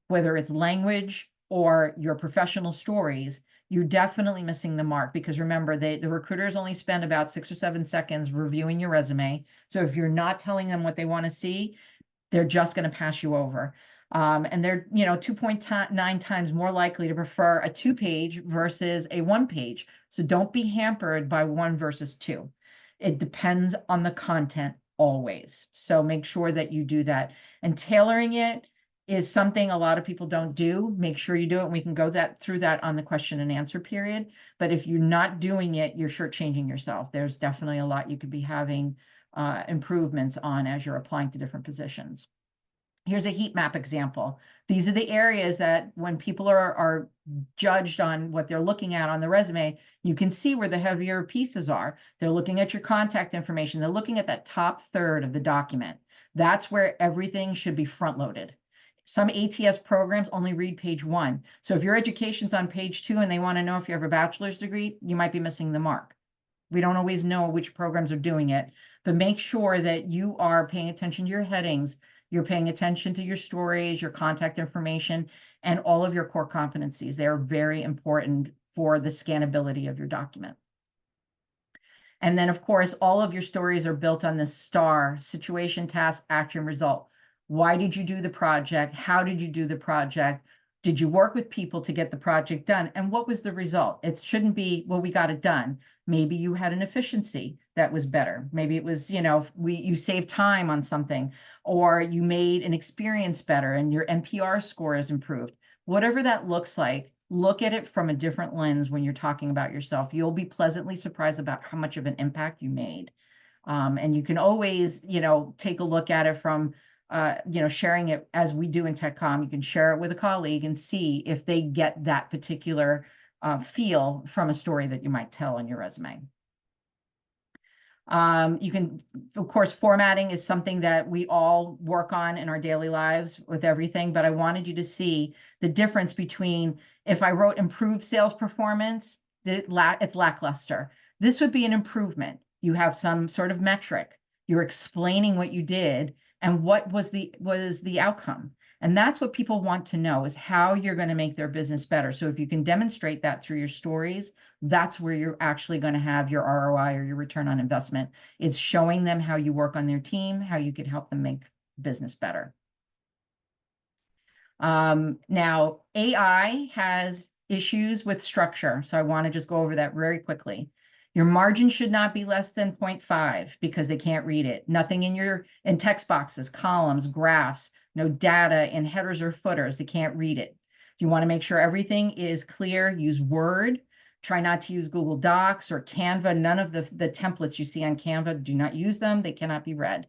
whether it's language or your professional stories, you're definitely missing the mark, because remember, the recruiters only spend about 6 or 7 seconds reviewing your resume. So if you're not telling them what they want to see, they're just going to pass you over. And they're, 2.9 times more likely to prefer a 2-page versus a 1-page. So don't be hampered by 1 versus 2. It depends on the content always. So make sure that you do that. And tailoring it is something a lot of people don't do. Make sure you do it. And we can go through that on the question and answer period. But if you're not doing it, you're shortchanging yourself. There's definitely a lot you could be having improvements on as you're applying to different positions. Here's a heat map example. These are the areas that when people are judged on what they're looking at on the resume, you can see where the heavier pieces are. They're looking at your contact information. They're looking at that top third of the document. That's where everything should be front loaded. Some ATS programs only read page 1. So if your education's on page 2 and they want to know if you have a bachelor's degree, you might be missing the mark. We don't always know which programs are doing it, but make sure that you are paying attention to your headings, you're paying attention to your stories, your contact information, and all of your core competencies. They are very important for the scannability of your document. And then, of course, all of your stories are built on this STAR: situation, task, action, result. Why did you do the project? How did you do the project? Did you work with people to get the project done? And what was the result? It shouldn't be, well, we got it done. Maybe you had an efficiency that was better. Maybe it was, you saved time on something, or you made an experience better and your NPR score is improved. Whatever that looks like, look at it from a different lens when you're talking about yourself. You'll be pleasantly surprised about how much of an impact you made. And you can always, take a look at it from, sharing it as we do in TechCom. You can share it with a colleague and see if they get that particular feel from a story that you might tell on your resume. You can, of course, formatting is something that we all work on in our daily lives with everything, but I wanted you to see the difference between if I wrote improved sales performance, it's lackluster. This would be an improvement. You have some sort of metric. You're explaining what you did and what was the outcome. And that's what people want to know, is how you're going to make their business better. So if you can demonstrate that through your stories, that's where you're actually going to have your ROI, or your return on investment. It's showing them how you work on their team, how you could help them make business better. Now, AI has issues with structure, so I want to just go over that very quickly. Your margin should not be less than 0.5 because they can't read it. Nothing in text boxes, columns, graphs, no data in headers or footers. They can't read it. You want to make sure everything is clear. Use Word. Try not to use Google Docs or Canva. None of the templates you see on Canva, do not use them. They cannot be read.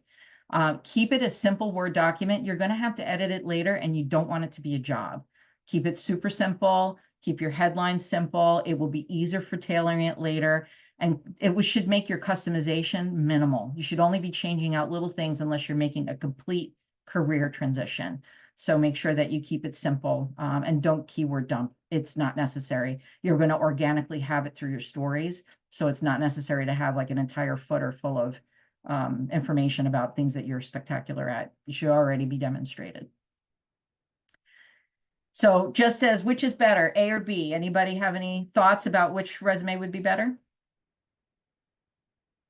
Keep it a simple Word document. You're going to have to edit it later, and you don't want it to be a job. Keep it super simple. Keep your headlines simple. It will be easier for tailoring it later. And it should make your customization minimal. You should only be changing out little things unless you're making a complete career transition. So make sure that you keep it simple, and don't keyword dump. It's not necessary. You're going to organically have it through your stories. So it's not necessary to have like an entire footer full of information about things that you're spectacular at. You should already be demonstrated. So just says, which is better, A or B? Anybody have any thoughts about which resume would be better?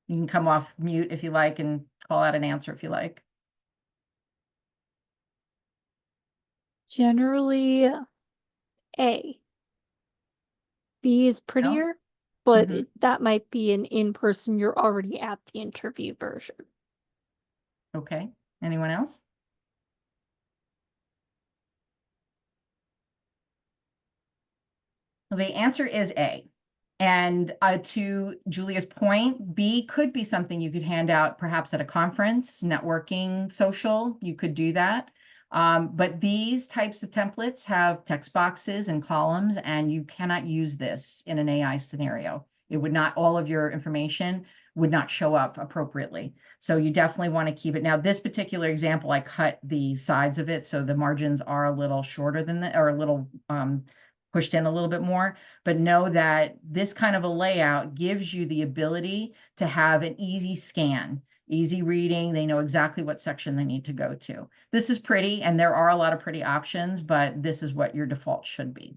You can come off mute if you like and call out an answer if you like. Generally, A. B is prettier, but that might be an in-person, you're already at the interview version. Okay. Anyone else? Well, the answer is A. And to Julia's point, B could be something you could hand out perhaps at a conference, networking, social, you could do that. But these types of templates have text boxes and columns, and you cannot use this in an AI scenario. It would not, all of your information would not show up appropriately. So you definitely want to keep it. Now, this particular example, I cut the sides of it, so the margins are a little shorter than that, or a little pushed in a little bit more, but know that this kind of a layout gives you the ability to have an easy scan, easy reading. They know exactly what section they need to go to. This is pretty, and there are a lot of pretty options, but this is what your default should be.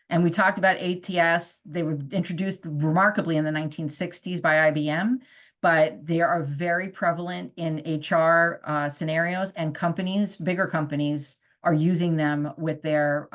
And we talked about ATS. They were introduced remarkably in the 1960s by IBM, but they are very prevalent in HR scenarios, and companies, bigger companies, are using them with their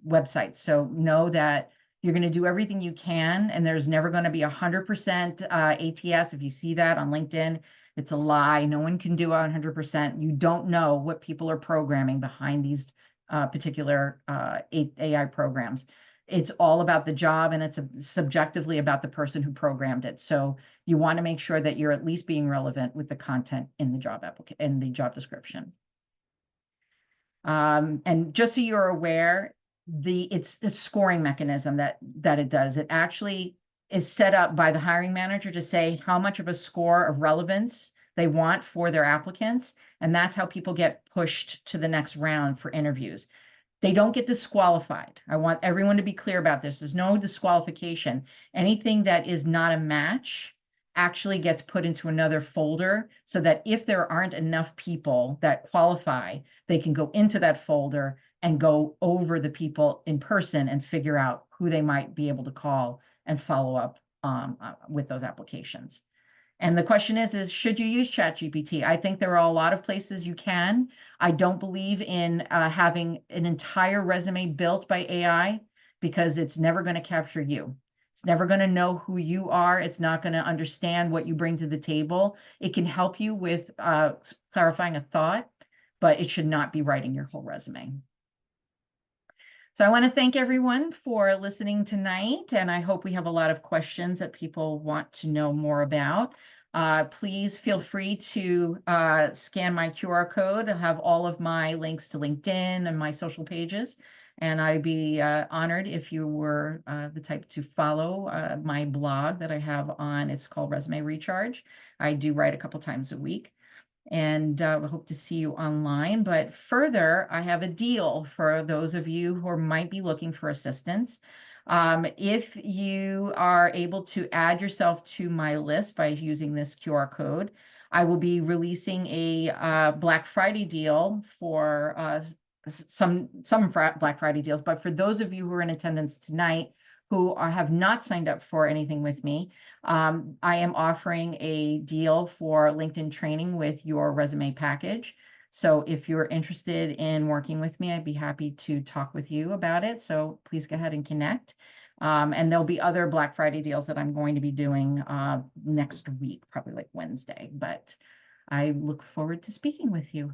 websites. So know that you're going to do everything you can, and there's never going to be 100% ATS. If you see that on LinkedIn, it's a lie. No one can do 100%. You don't know what people are programming behind these particular AI programs. It's all about the job, and it's subjectively about the person who programmed it. So you want to make sure that you're at least being relevant with the content in the job in the job description. And just so you're aware, it's a scoring mechanism that it does. It actually is set up by the hiring manager to say how much of a score of relevance they want for their applicants, and that's how people get pushed to the next round for interviews. They don't get disqualified. I want everyone to be clear about this. There's no disqualification. Anything that is not a match actually gets put into another folder, so that if there aren't enough people that qualify, they can go into that folder and go over the people in person and figure out who they might be able to call and follow up with those applications. And the question is should you use ChatGPT? I think there are a lot of places you can. I don't believe in having an entire resume built by AI, because it's never going to capture you. It's never going to know who you are. It's not going to understand what you bring to the table. It can help you with clarifying a thought, but it should not be writing your whole resume. So I want to thank everyone for listening tonight, and I hope we have a lot of questions that people want to know more about. Please feel free to scan my QR code. I'll have all of my links to LinkedIn and my social pages, and I'd be honored if you were the type to follow my blog that I have on. It's called Resume Recharge. I do write a couple times a week, and we hope to see you online. But further, I have a deal for those of you who might be looking for assistance. If you are able to add yourself to my list by using this QR code, I will be releasing a Black Friday deal for some Black Friday deals. But for those of you who are in attendance tonight who have not signed up for anything with me, I am offering a deal for LinkedIn training with your resume package. So if you're interested in working with me, I'd be happy to talk with you about it. So please go ahead and connect. And there'll be other Black Friday deals that I'm going to be doing next week, probably like Wednesday. But I look forward to speaking with you.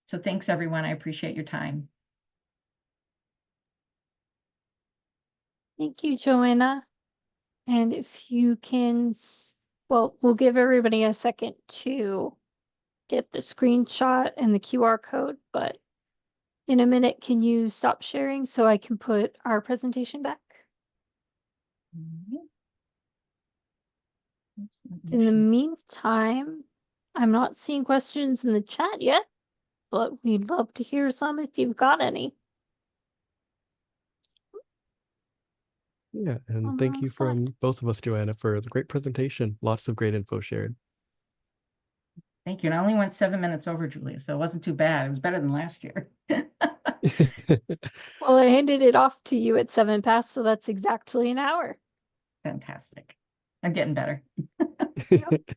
So thanks, everyone. I appreciate your time. Thank you, Joanna. And if you can, well, we'll give everybody a second to get the screenshot and the QR code, but in a minute, can you stop sharing so I can put our presentation back? In the meantime, I'm not seeing questions in the chat yet, but we'd love to hear some if you've got any. Yeah, and thank you from both of us, Joanna, for the great presentation. Lots of great info shared. Thank you. And I only went 7 minutes over, Julia, so it wasn't too bad. It was better than last year. Well, I handed it off to you at 7 past, so that's exactly an hour. Fantastic. I'm getting better. Yep.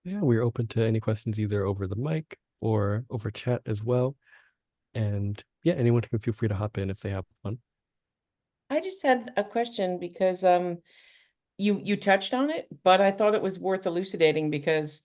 Yeah, we're open to any questions either over the mic or over chat as well. And yeah, anyone can feel free to hop in if they have one. I just had a question because you touched on it, but I thought it was worth elucidating because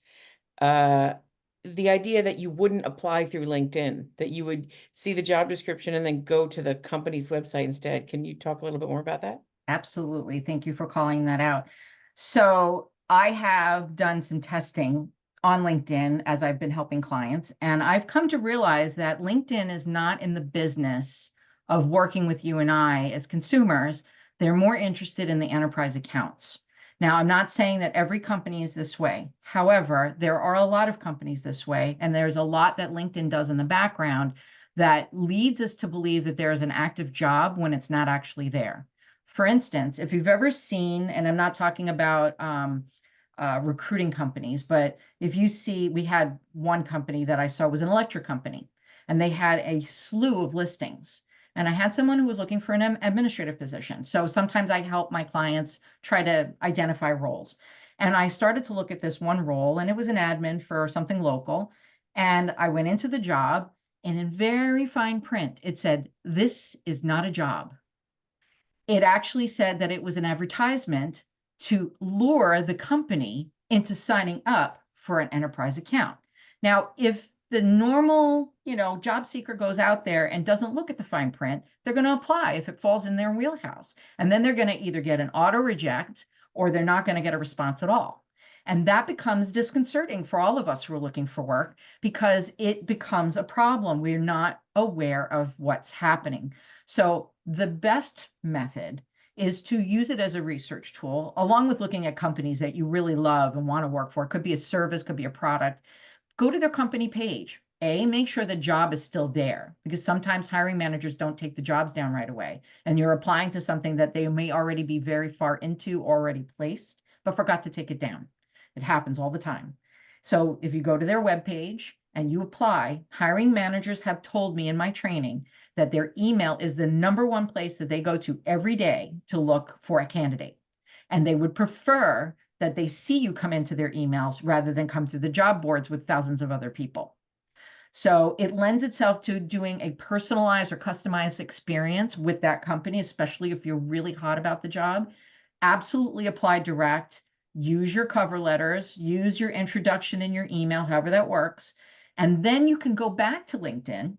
the idea that you wouldn't apply through LinkedIn, that you would see the job description and then go to the company's website instead. Can you talk a little bit more about that? Absolutely. Thank you for calling that out. So I have done some testing on LinkedIn as I've been helping clients, and I've come to realize that LinkedIn is not in the business of working with you and I as consumers. They're more interested in the enterprise accounts. Now, I'm not saying that every company is this way. However, there are a lot of companies this way, and there's a lot that LinkedIn does in the background that leads us to believe that there is an active job when it's not actually there. For instance, if you've ever seen, and I'm not talking about recruiting companies, but if you see, we had one company that I saw was an electric company, and they had a slew of listings. And I had someone who was looking for an administrative position. So sometimes I help my clients try to identify roles. And I started to look at this one role, and it was an admin for something local. And I went into the job, and in very fine print, it said, "This is not a job." It actually said that it was an advertisement to lure the company into signing up for an enterprise account. Now, if the normal, job seeker goes out there and doesn't look at the fine print, they're going to apply if it falls in their wheelhouse. And then they're going to either get an auto reject or they're not going to get a response at all. And that becomes disconcerting for all of us who are looking for work because it becomes a problem. We're not aware of what's happening. So the best method is to use it as a research tool, along with looking at companies that you really love and want to work for. It could be a service, could be a product. Go to their company page. Make sure the job is still there, because sometimes hiring managers don't take the jobs down right away. And you're applying to something that they may already be very far into, already placed, but forgot to take it down. It happens all the time. So if you go to their webpage and you apply, hiring managers have told me in my training that their email is the #1 place that they go to every day to look for a candidate. And they would prefer that they see you come into their emails rather than come through the job boards with thousands of other people. So it lends itself to doing a personalized or customized experience with that company, especially if you're really hot about the job. Absolutely apply direct, use your cover letters, use your introduction in your email, however that works. And then you can go back to LinkedIn,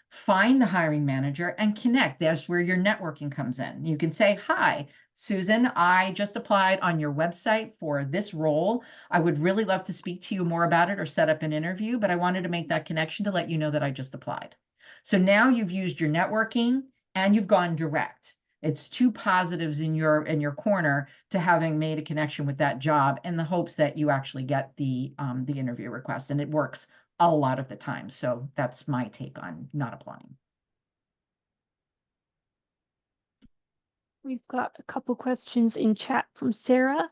find the hiring manager and connect. That's where your networking comes in. You can say, "Hi, Susan, I just applied on your website for this role. I would really love to speak to you more about it or set up an interview, but I wanted to make that connection to let you know that I just applied." So now you've used your networking and you've gone direct. It's two positives in your corner to having made a connection with that job in the hopes that you actually get the interview request, and it works a lot of the time. So that's my take on not applying. We've got a couple questions in chat from Sarah.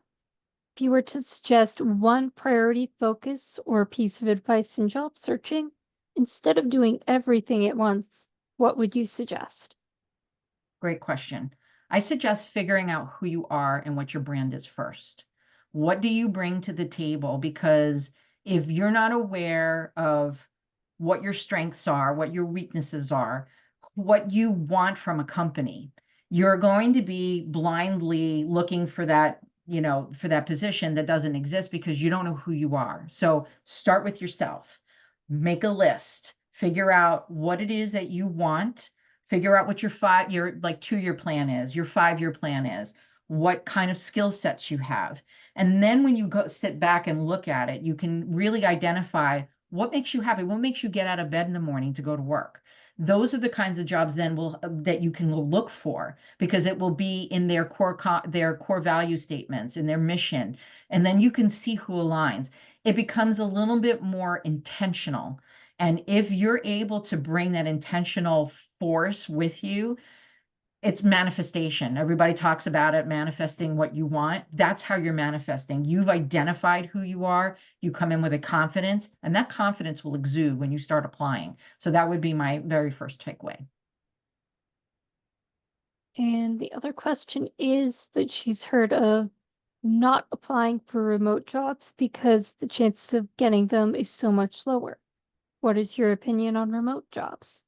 If you were to suggest one priority focus or piece of advice in job searching, instead of doing everything at once, what would you suggest? Great question. I suggest figuring out who you are and what your brand is first. What do you bring to the table? Because if you're not aware of what your strengths are, what your weaknesses are, what you want from a company, you're going to be blindly looking for that, for that position that doesn't exist because you don't know who you are. So start with yourself, make a list, figure out what it is that you want. Figure out what your 2-year plan is, your 5-year plan is, what kind of skill sets you have. And then when you go sit back and look at it, you can really identify what makes you happy, what makes you get out of bed in the morning to go to work. Those are the kinds of jobs then that you can look for, because it will be in their core value statements, in their mission, and then you can see who aligns. It becomes a little bit more intentional. And if you're able to bring that intentional force with you, it's manifestation. Everybody talks about it, manifesting what you want. That's how you're manifesting. You've identified who you are. You come in with a confidence, and that confidence will exude when you start applying. So that would be my very first takeaway. And the other question is that she's heard of not applying for remote jobs because the chances of getting them is so much lower. What is your opinion on remote jobs?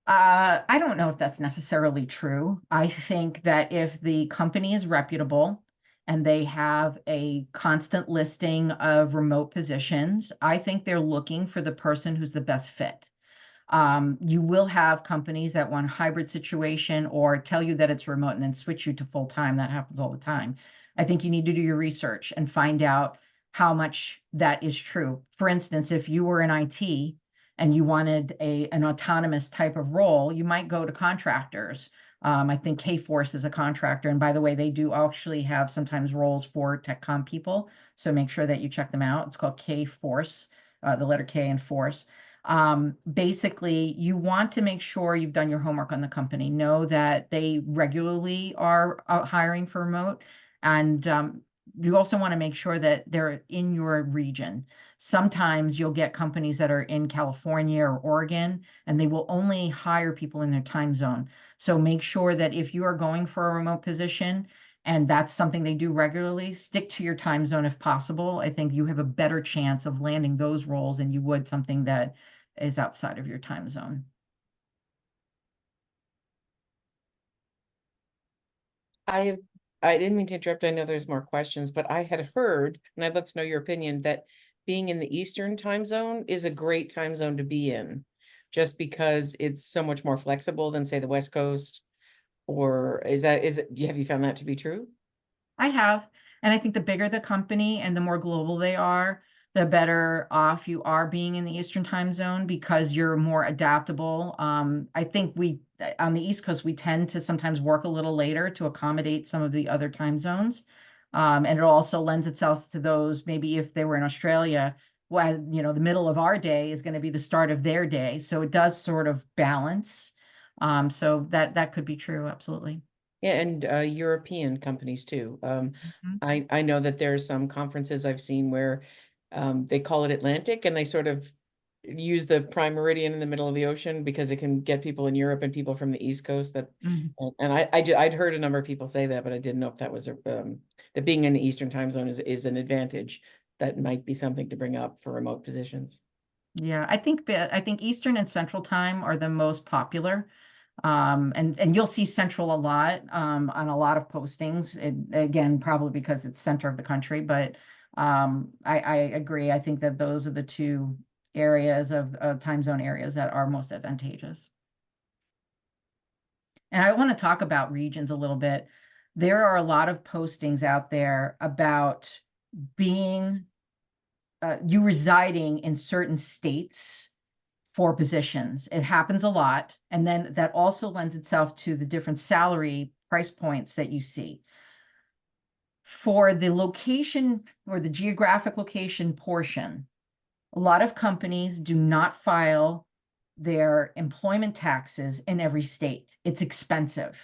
I don't know if that's necessarily true. I think that if the company is reputable and they have a constant listing of remote positions. I think they're looking for the person who's the best fit. You will have companies that want a hybrid situation or tell you that it's remote and then switch you to full time. That happens all the time. I think you need to do your research and find out how much that is true. For instance, if you were in IT and you wanted an autonomous type of role, you might go to contractors. I think Kforce is a contractor. And by the way, they do actually have sometimes roles for TechCom people. So make sure that you check them out. It's called Kforce, the letter K and Force. Basically, you want to make sure you've done your homework on the company. Know that they regularly are hiring for remote, and you also want to make sure that they're in your region. Sometimes you'll get companies that are in California or Oregon, and they will only hire people in their time zone. So make sure that if you are going for a remote position, and that's something they do regularly, stick to your time zone if possible. I think you have a better chance of landing those roles than you would something that is outside of your time zone. I didn't mean to interrupt. I know there's more questions, but I had heard, and I'd love to know your opinion, that being in the Eastern time zone is a great time zone to be in, just because it's so much more flexible than, say, the West Coast. Or is it, have you found that to be true? I have, and I think the bigger the company and the more global they are, the better off you are being in the Eastern time zone because you're more adaptable. I think on the East Coast, we tend to sometimes work a little later to accommodate some of the other time zones. And it also lends itself to those, maybe if they were in Australia, well, the middle of our day is going to be the start of their day. So it does sort of balance. So that could be true, absolutely. Yeah, and European companies too. Mhm. I know that there are some conferences I've seen where they call it Atlantic, and they sort of use the prime meridian in the middle of the ocean because it can get people in Europe and people from the East Coast. Mhm. And I'd heard a number of people say that, but I didn't know if that was that being in the Eastern time zone is an advantage that might be something to bring up for remote positions. Yeah, I think Eastern and Central time are the most popular. And you'll see Central a lot on a lot of postings. Again, probably because it's center of the country, but I agree. I think that those are the two areas of time zone areas that are most advantageous. And I want to talk about regions a little bit. There are a lot of postings out there about being you residing in certain states for positions. It happens a lot. And then that also lends itself to the different salary price points that you see. For the location or the geographic location portion, a lot of companies do not file their employment taxes in every state. It's expensive.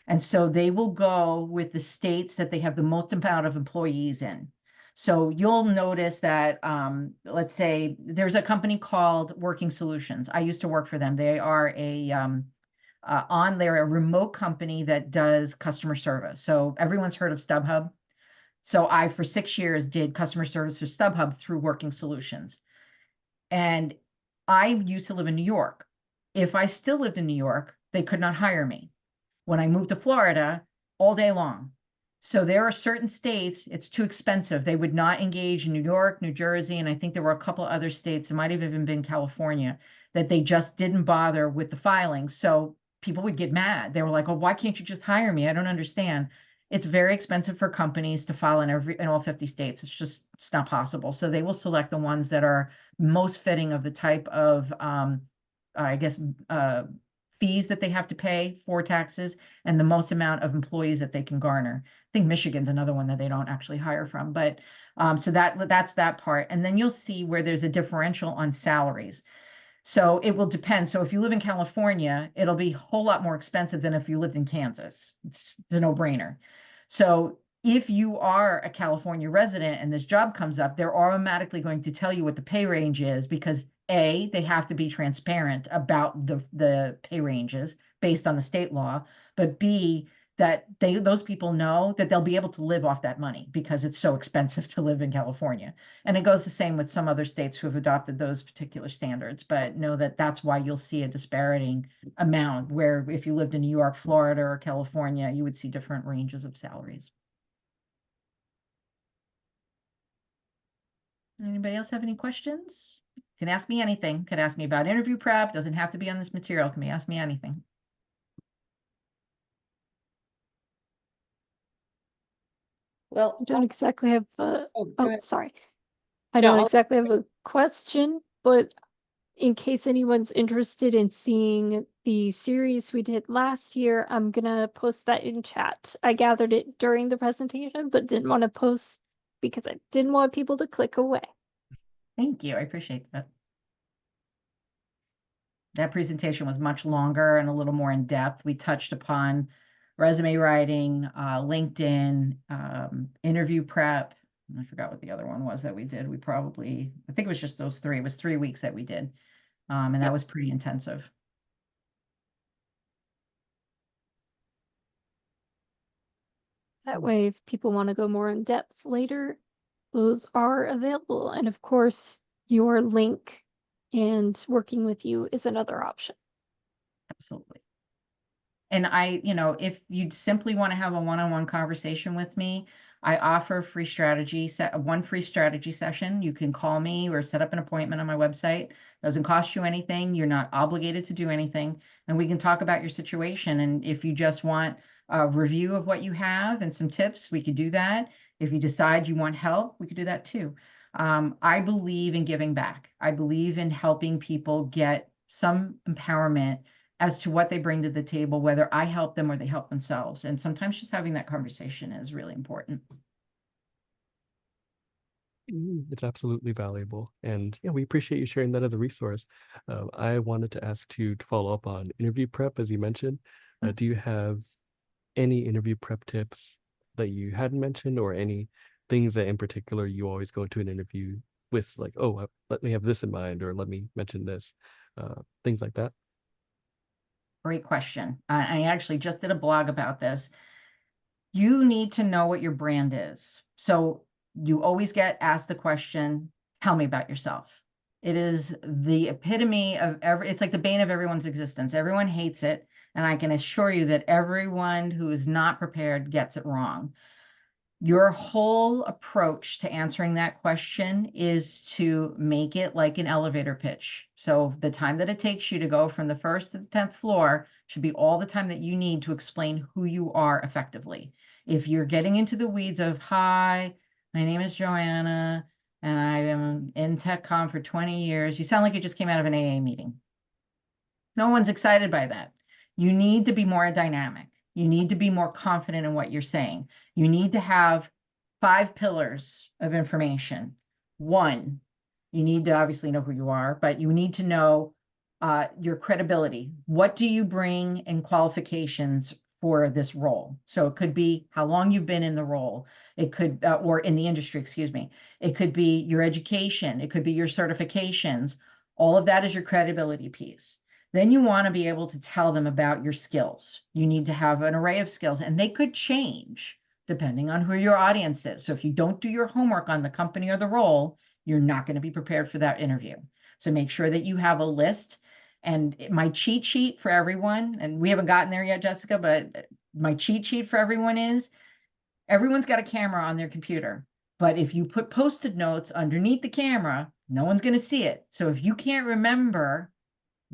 And so they will go with the states that they have the most amount of employees in. So you'll notice that, let's say there's a company called Working Solutions. I used to work for them. They are they're a remote company that does customer service. So everyone's heard of StubHub. So I, for 6 years, did customer service for StubHub through Working Solutions. And I used to live in New York. If I still lived in New York, they could not hire me. When I moved to Florida, all day long. So there are certain states, it's too expensive. They would not engage in New York, New Jersey, and I think there were a couple other states, it might have even been California, that they just didn't bother with the filing. So people would get mad. They were like, oh, why can't you just hire me? I don't understand. It's very expensive for companies to file in all 50 states. It's not possible. So they will select the ones that are most fitting of the type of I guess fees that they have to pay for taxes and the most amount of employees that they can garner. I think Michigan's another one that they don't actually hire from, but so that's that part. And then you'll see where there's a differential on salaries. So it will depend. So if you live in California, it'll be a whole lot more expensive than if you lived in Kansas. It's a no-brainer. So if you are a California resident and this job comes up, they're automatically going to tell you what the pay range is because A, they have to be transparent about the pay ranges based on the state law, but B, that those people know that they'll be able to live off that money because it's so expensive to live in California. And it goes the same with some other states who have adopted those particular standards, but know that that's why you'll see a disparating amount where if you lived in New York, Florida, or California, you would see different ranges of salaries. Anybody else have any questions? Can ask me anything. Could ask me about interview prep. Doesn't have to be on this material. Can be ask me anything. Well, I don't exactly have a, oh, go oh, ahead. sorry. I No, don't I'll- exactly have a question, but in case anyone's interested in seeing the series we did last year, I'm gonna post that in chat. I gathered it during the presentation, but didn't want to post because I didn't want people to click away. Thank you. I appreciate that. That presentation was much longer and a little more in depth. We touched upon resume writing, LinkedIn, interview prep. I forgot what the other one was that we did. I think it was just those three. It was 3 weeks that we did. And that was pretty intensive. That way, if people want to go more in depth later, those are available. And of course, your link and working with you is another option. Absolutely. And if you'd simply want to have a one-on-one conversation with me, I offer one free strategy session. You can call me or set up an appointment on my website. Doesn't cost you anything. You're not obligated to do anything. And we can talk about your situation. And if you just want a review of what you have and some tips, we could do that. If you decide you want help, we could do that too. I believe in giving back. I believe in helping people get some empowerment as to what they bring to the table, whether I help them or they help themselves. And sometimes just having that conversation is really important. It's absolutely valuable. And yeah, we appreciate you sharing that as a resource. I wanted to ask to follow up on interview prep, as you mentioned. Do you have any interview prep tips that you hadn't mentioned, or any things that in particular you always go to an interview with, like, oh, let me have this in mind, or let me mention this, things like that? Great question. I actually just did a blog about this. You need to know what your brand is. So you always get asked the question, tell me about yourself. It is the epitome of it's like the bane of everyone's existence. Everyone hates it. And I can assure you that everyone who is not prepared gets it wrong. Your whole approach to answering that question is to make it like an elevator pitch. So the time that it takes you to go from the first to the 10th floor should be all the time that you need to explain who you are effectively. If you're getting into the weeds of, hi, my name is Joanna, and I am in TechCom for 20 years, you sound like you just came out of an AA meeting. No one's excited by that. You need to be more dynamic. You need to be more confident in what you're saying. You need to have 5 pillars of information. One, you need to obviously know who you are, but you need to know your credibility. What do you bring and qualifications for this role? So it could be how long you've been in the role. It could, or in the industry, excuse me. It could be your education. It could be your certifications. All of that is your credibility piece. Then you want to be able to tell them about your skills. You need to have an array of skills, and they could change depending on who your audience is. So if you don't do your homework on the company or the role, you're not going to be prepared for that interview. So make sure that you have a list. And my cheat sheet for everyone, and we haven't gotten there yet, Jessica, but my cheat sheet for everyone is everyone's got a camera on their computer. But if you put Post-it notes underneath the camera, no one's going to see it. So if you can't remember,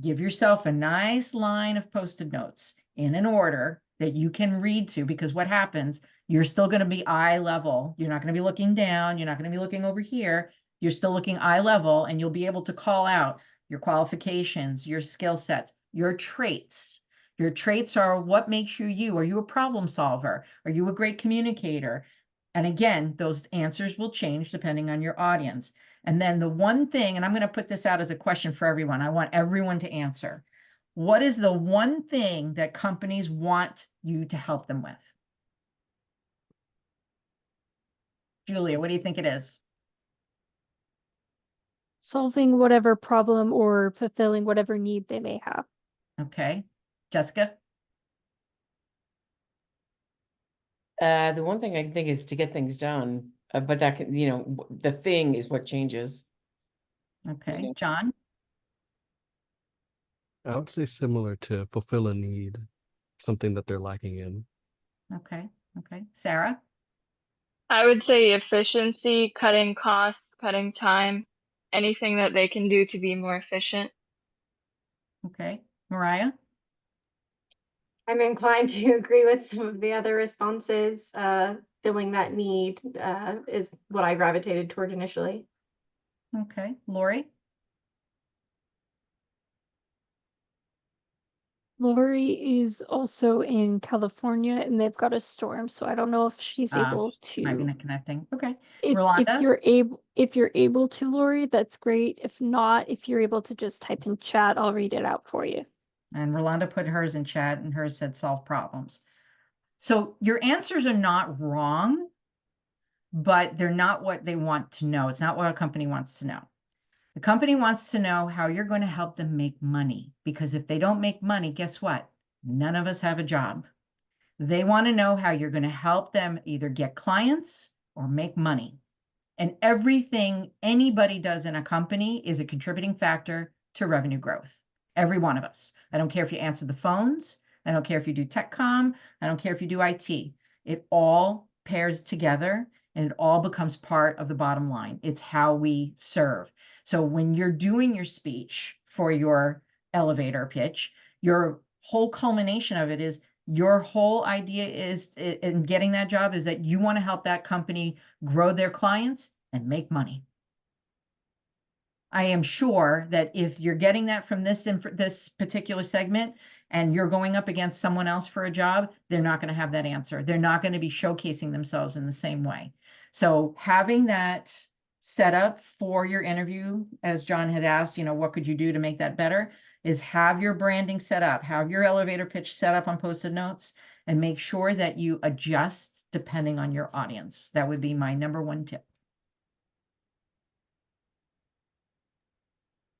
give yourself a nice line of Post-it notes in an order that you can read to, because what happens, you're still going to be eye level. You're not going to be looking down. You're not going to be looking over here. You're still looking eye level, and you'll be able to call out your qualifications, your skill sets, your traits. Your traits are what makes you you. Are you a problem solver? Are you a great communicator? And again, those answers will change depending on your audience. And then the one thing, and I'm going to put this out as a question for everyone, I want everyone to answer. What is the one thing that companies want you to help them with? Julia, what do you think it is? Solving whatever problem or fulfilling whatever need they may have. Okay. Jessica? The one thing I can think is to get things done, but that can, the thing is what changes. Okay. Yeah. John? I would say similar to fulfill a need, something that they're lacking in. Okay. Okay. Sarah? I would say efficiency, cutting costs, cutting time, anything that they can do to be more efficient. Okay, Mariah? I'm inclined to agree with some of the other responses. Filling that need is what I gravitated toward initially. Okay, Lori? Lori is also in California and they've got a storm, so I don't know if she's able Might be to. not connecting. Okay, If Rolanda? you're able to, Lori, that's great. If not, if you're able to just type in chat, I'll read it out for you. And Rolanda put hers in chat and hers said solve problems. So your answers are not wrong, but they're not what they want to know. It's not what a company wants to know. The company wants to know how you're going to help them make money, because if they don't make money, guess what? None of us have a job. They want to know how you're going to help them either get clients or make money. And everything anybody does in a company is a contributing factor to revenue growth. Every one of us. I don't care if you answer the phones. I don't care if you do tech comm. I don't care if you do IT. It all pairs together and it all becomes part of the bottom line. It's how we serve. So when you're doing your speech for your elevator pitch, your whole culmination of it is your whole idea is in getting that job is that you want to help that company grow their clients and make money. I am sure that if you're getting that from this particular segment and you're going up against someone else for a job, they're not going to have that answer. They're not going to be showcasing themselves in the same way. So having that set up for your interview, as John had asked, what could you do to make that better, is have your branding set up, have your elevator pitch set up on Post-it notes, and make sure that you adjust depending on your audience. That would be my number one tip.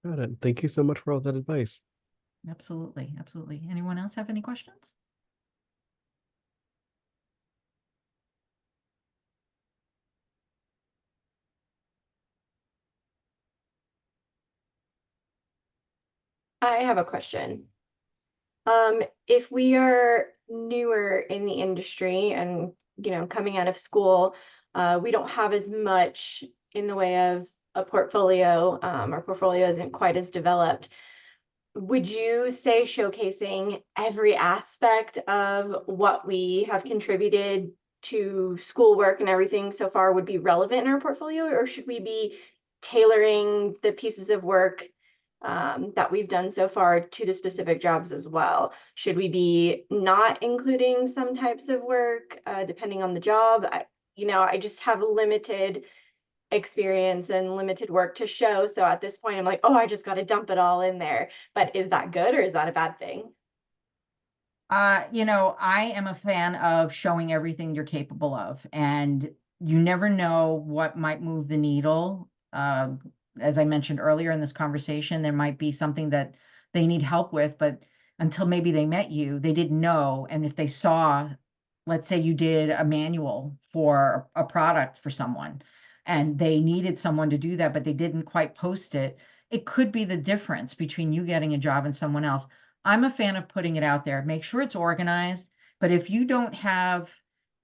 Got it. Thank you so much for all that advice. Absolutely, absolutely. Anyone else have any questions? I have a question. If we are newer in the industry and, coming out of school, we don't have as much in the way of a portfolio. Our portfolio isn't quite as developed. Would you say showcasing every aspect of what we have contributed to schoolwork and everything so far would be relevant in our portfolio, or should we be tailoring the pieces of work that we've done so far to the specific jobs as well? Should we be not including some types of work depending on the job? I just have limited experience and limited work to show. So at this point, I'm like, oh, I just got to dump it all in there. But is that good or is that a bad thing? I am a fan of showing everything you're capable of, and you never know what might move the needle. As I mentioned earlier in this conversation, there might be something that they need help with, but until maybe they met you, they didn't know. And if they saw, let's say you did a manual for a product for someone and they needed someone to do that, but they didn't quite post it, it could be the difference between you getting a job and someone else. I'm a fan of putting it out there. Make sure it's organized. But if you don't have,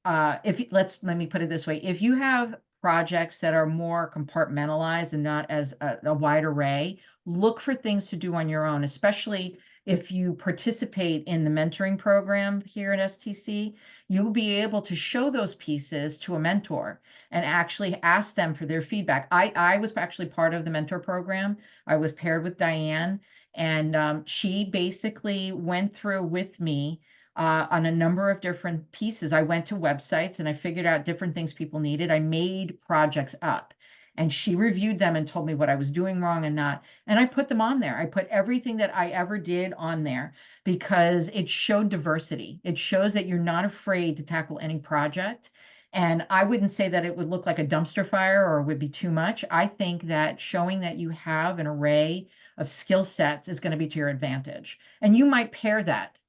let me put it this way, if you have projects that are more compartmentalized and not as a wide array, look for things to do on your own, especially if you participate in the mentoring program here at STC. You'll be able to show those pieces to a mentor and actually ask them for their feedback. I was actually part of the mentor program. I was paired with Diane, and she basically went through with me on a number of different pieces. I went to websites and I figured out different things people needed. I made projects up and she reviewed them and told me what I was doing wrong and not. And I put them on there. I put everything that I ever did on there because it showed diversity. It shows that you're not afraid to tackle any project. And I wouldn't say that it would look like a dumpster fire or would be too much. I think that showing that you have an array of skill sets is going to be to your advantage. And you might pair that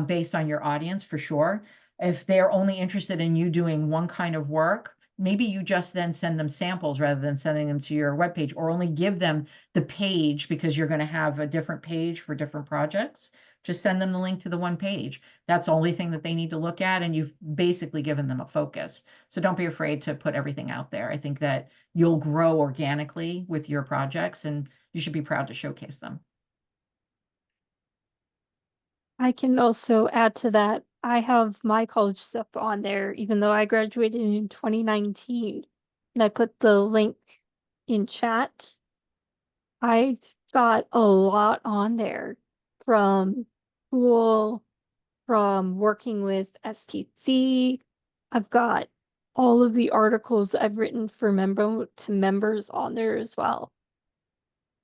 based on your audience for sure. If they're only interested in you doing one kind of work, maybe you just then send them samples rather than sending them to your webpage, or only give them the page because you're going to have a different page for different projects. Just send them the link to the one page. That's the only thing that they need to look at, and you've basically given them a focus. So don't be afraid to put everything out there. I think that you'll grow organically with your projects, and you should be proud to showcase them. I can also add to that. I have my college stuff on there, even though I graduated in 2019. And I put the link in chat. I've got a lot on there from school, from working with STC. I've got all of the articles I've written for members on there as well.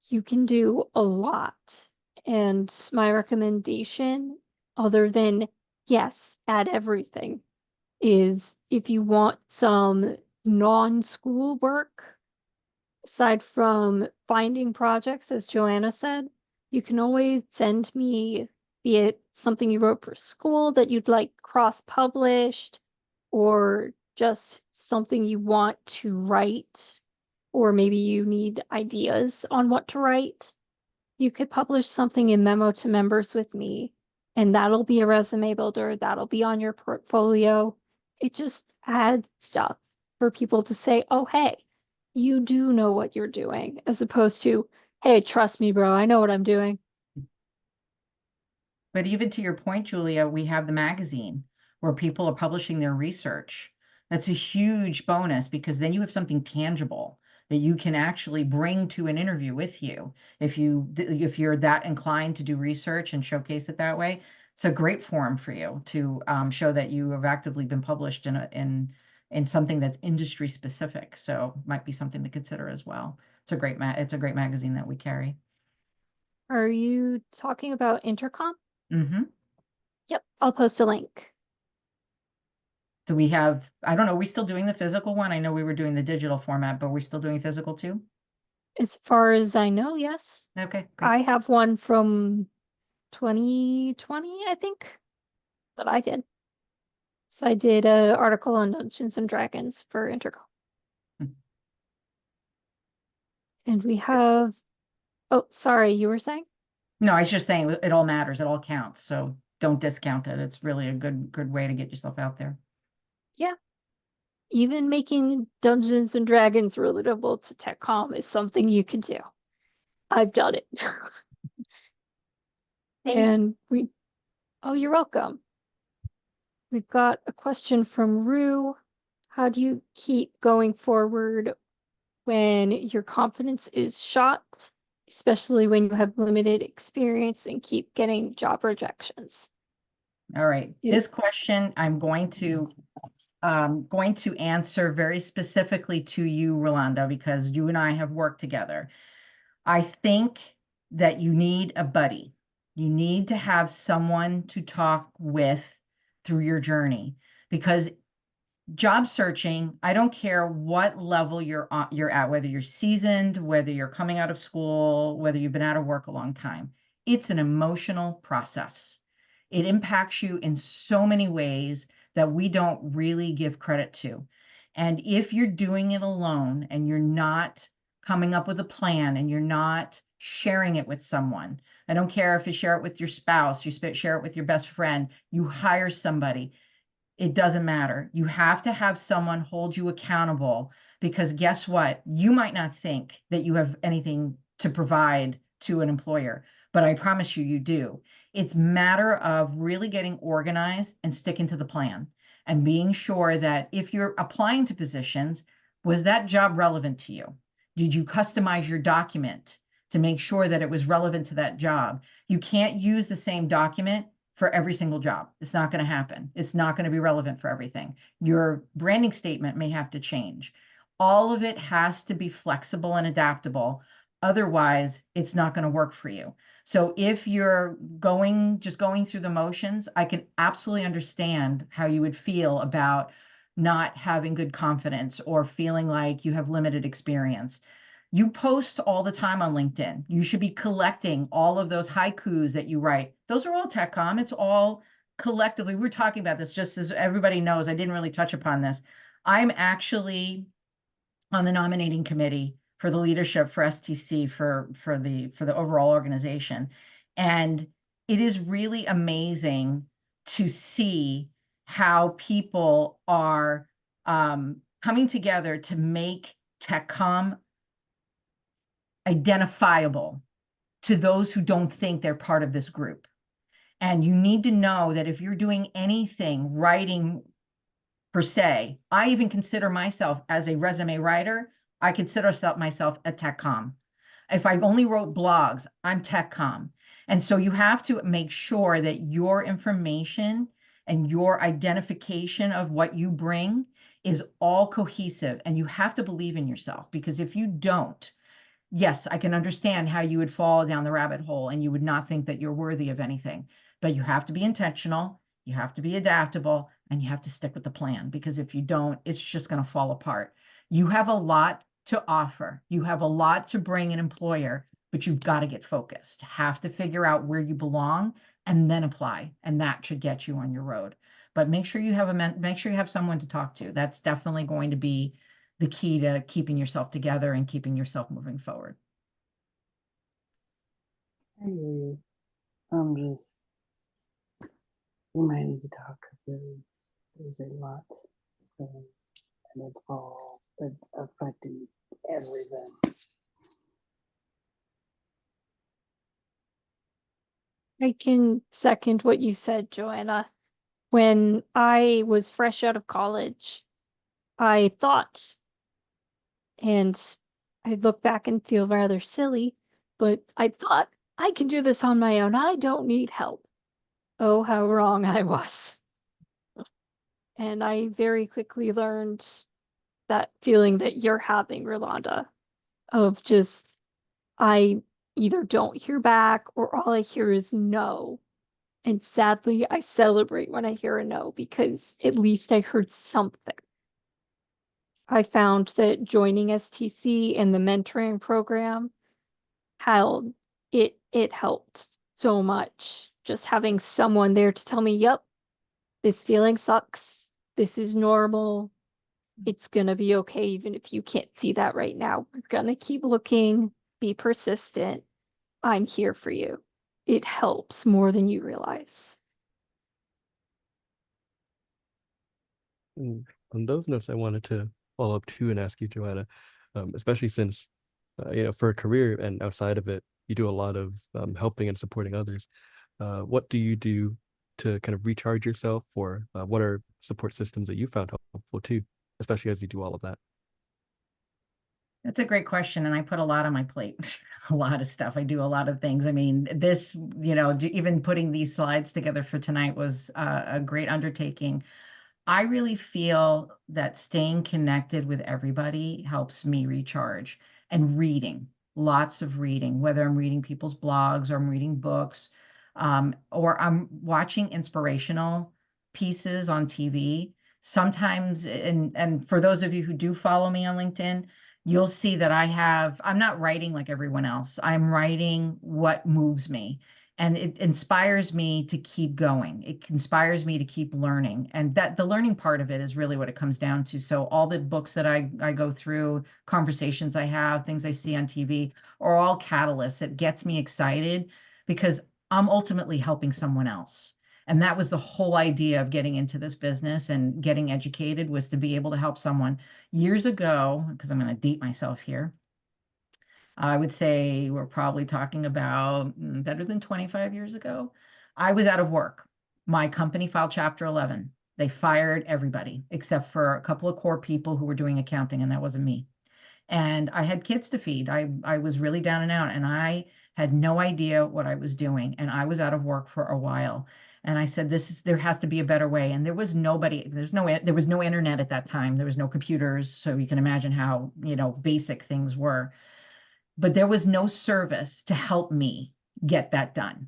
You can do a lot. And my recommendation, other than yes, add everything, is if you want some non-school work, aside from finding projects, as Joanna said, you can always send me, be it something you wrote for school that you'd like cross-published, or just something you want to write, or maybe you need ideas on what to write. You could publish something in Memo to Members with me, and that'll be a resume builder, that'll be on your portfolio. It just adds stuff for people to say, oh, hey, you do know what you're doing, as opposed to, hey, trust me, bro, I know what I'm doing. But even to your point, Julia, we have the magazine where people are publishing their research. That's a huge bonus because then you have something tangible that you can actually bring to an interview with you. If you're that inclined to do research and showcase it that way, it's a great forum for you to show that you have actively been published in something that's industry specific. So might be something to consider as well. It's a great magazine that we carry. Are you talking about Intercom? Mm-hmm. Yep, I'll post a link. Do we have, I don't know, are we still doing the physical one? I know we were doing the digital format, but we're still doing physical too? As far as I know, yes. Okay, great. I have one from 2020, I think, that I did. So I did an article on Dungeons and Dragons for Intercom. Hmm. And we have, oh, sorry, you were saying? No, I was just saying it all matters. It all counts. So don't discount it. It's really a good way to get yourself out there. Yeah. Even making Dungeons and Dragons relatable to TechCom is something you can do. I've done it. And oh, you're welcome. We've got a question from Rue. How do you keep going forward when your confidence is shot, especially when you have limited experience and keep getting job rejections? All right. Yeah. This question I'm going to answer very specifically to you, Rolanda, because you and I have worked together. I think that you need a buddy. You need to have someone to talk with through your journey, because job searching, I don't care what level you're at, whether you're seasoned, whether you're coming out of school, whether you've been out of work a long time. It's an emotional process. It impacts you in so many ways that we don't really give credit to. And if you're doing it alone and you're not coming up with a plan and you're not sharing it with someone, I don't care if you share it with your spouse, you share it with your best friend, you hire somebody, it doesn't matter. You have to have someone hold you accountable, because guess what? You might not think that you have anything to provide to an employer, but I promise you, you do. It's a matter of really getting organized and sticking to the plan and being sure that if you're applying to positions, was that job relevant to you? Did you customize your document to make sure that it was relevant to that job? You can't use the same document for every single job. It's not going to happen. It's not going to be relevant for everything. Your branding statement may have to change. All of it has to be flexible and adaptable. Otherwise, it's not going to work for you. So if you're just going through the motions, I can absolutely understand how you would feel about not having good confidence or feeling like you have limited experience. You post all the time on LinkedIn. You should be collecting all of those haikus that you write. Those are all TechCom. It's all collectively. We were talking about this, just as everybody knows. I didn't really touch upon this. I'm actually on the nominating committee for the leadership for STC for the overall organization. And it is really amazing to see how people are coming together to make TechCom identifiable to those who don't think they're part of this group. And you need to know that if you're doing anything, writing per se, I even consider myself as a resume writer, I consider myself a TechCom. If I only wrote blogs, I'm TechCom. And so you have to make sure that your information and your identification of what you bring is all cohesive, and you have to believe in yourself, because if you don't, yes, I can understand how you would fall down the rabbit hole and you would not think that you're worthy of anything. But you have to be intentional, you have to be adaptable, and you have to stick with the plan, because if you don't, it's just going to fall apart. You have a lot to offer. You have a lot to bring an employer, but you've got to get focused. Have to figure out where you belong and then apply, and that should get you on your road. But make sure you have make sure you have someone to talk to. That's definitely going to be the key to keeping yourself together and keeping yourself moving forward. I hear you. I'm just, we might need to talk because there's a lot, and it's affecting everything. I can second what you said, Joanna. When I was fresh out of college, I thought, and I look back and feel rather silly, but I thought I can do this on my own. I don't need help. Oh, how wrong I was. And I very quickly learned that feeling that you're having, Rolanda, of just, I either don't hear back or all I hear is no. And sadly, I celebrate when I hear a no, because at least I heard something. I found that joining STC and the mentoring program, how it helped so much. Just having someone there to tell me, yep, this feeling sucks. This is normal. It's gonna be okay, even if you can't see that right now. We're gonna keep looking, be persistent. I'm here for you. It helps more than you realize. And on those notes, I wanted to follow up too and ask you, Joanna, especially since, for a career and outside of it, you do a lot of helping and supporting others. What do you do to kind of recharge yourself, or what are support systems that you found helpful too, especially as you do all of that? That's a great question. And I put a lot on my plate, a lot of stuff. I do a lot of things. I mean, this, even putting these slides together for tonight was a great undertaking. I really feel that staying connected with everybody helps me recharge, and reading, lots of reading, whether I'm reading people's blogs or I'm reading books, or I'm watching inspirational pieces on TV. Sometimes, and for those of you who do follow me on LinkedIn, you'll see that I'm not writing like everyone else. I'm writing what moves me. And it inspires me to keep going. It inspires me to keep learning. And that the learning part of it is really what it comes down to. So all the books that I go through, conversations I have, things I see on TV are all catalysts. It gets me excited because I'm ultimately helping someone else. And that was the whole idea of getting into this business and getting educated, was to be able to help someone. Years ago, because I'm going to date myself here, I would say we're probably talking about better than 25 years ago. I was out of work. My company filed Chapter 11. They fired everybody except for a couple of core people who were doing accounting, and that wasn't me. And I had kids to feed. I was really down and out, and I had no idea what I was doing. And I was out of work for a while. And I said, there has to be a better way. And there was no internet at that time. There was no computers. So you can imagine how, basic things were. But there was no service to help me get that done.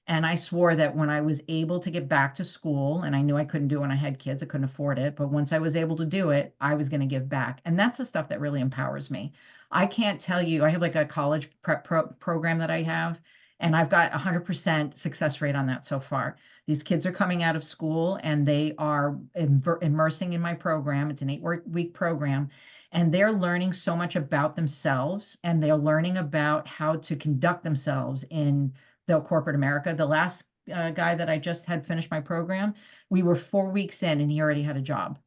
And I swore that when I was able to get back to school, and I knew I couldn't do it when I had kids, I couldn't afford it, but once I was able to do it, I was going to give back. And that's the stuff that really empowers me. I can't tell you, I have like a college prep program that I have, And I've got 100% success rate on that so far. These kids are coming out of school and they are immersing in my program. It's an 8-week program. And they're learning so much about themselves, and they're learning about how to conduct themselves in the corporate America. The last guy that I just had finished my program, we were 4 weeks in and he already had a job.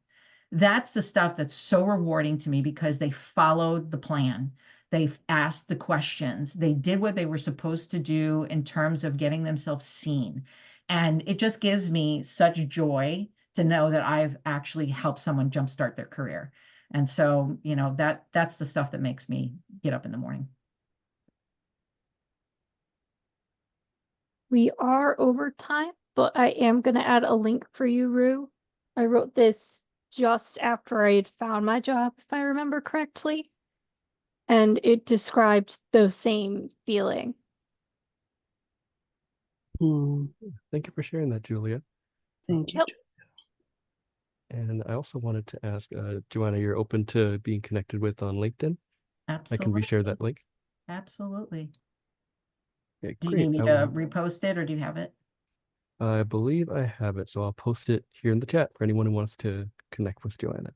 That's the stuff that's so rewarding to me because they followed the plan. They asked the questions. They did what they were supposed to do in terms of getting themselves seen. And it just gives me such joy to know that I've actually helped someone jumpstart their career. And so, you know, that's the stuff that makes me get up in the morning. We are over time, but I am going to add a link for you, Rue. I wrote this just after I had found my job, if I remember correctly. And it described the same feeling. Thank you for sharing that, Julia. Thank you. Yep. And I also wanted to ask, Joanna, you're open to being connected with on LinkedIn? Absolutely. I can reshare that link. Absolutely. Okay, Do you great. need me to repost it or do you have it? I believe I have it, so I'll post it here in the chat for anyone who wants to connect with Joanna.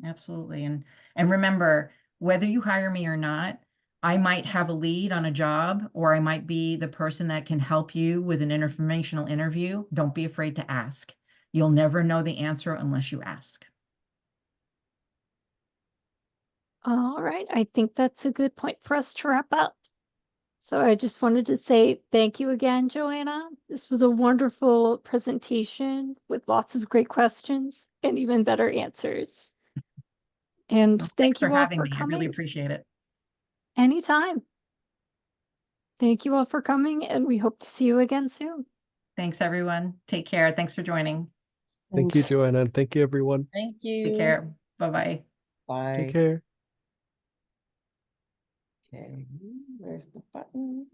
Absolutely. And remember, whether you hire me or not, I might have a lead on a job, or I might be the person that can help you with an informational interview. Don't be afraid to ask. You'll never know the answer unless you ask. All right, I think that's a good point for us to wrap up. So I just wanted to say thank you again, Joanna. This was a wonderful presentation with lots of great questions and even better answers. And Well, thank thanks for you all having for me. I really coming. appreciate it. Anytime. Thank you all for coming, and we hope to see you again soon. Thanks, everyone. Take care. Thanks for joining. Thank you, Thanks. Joanna, and thank you, everyone. Thank you. Take care. Bye-bye. Bye. Take care. Okay, there's the button.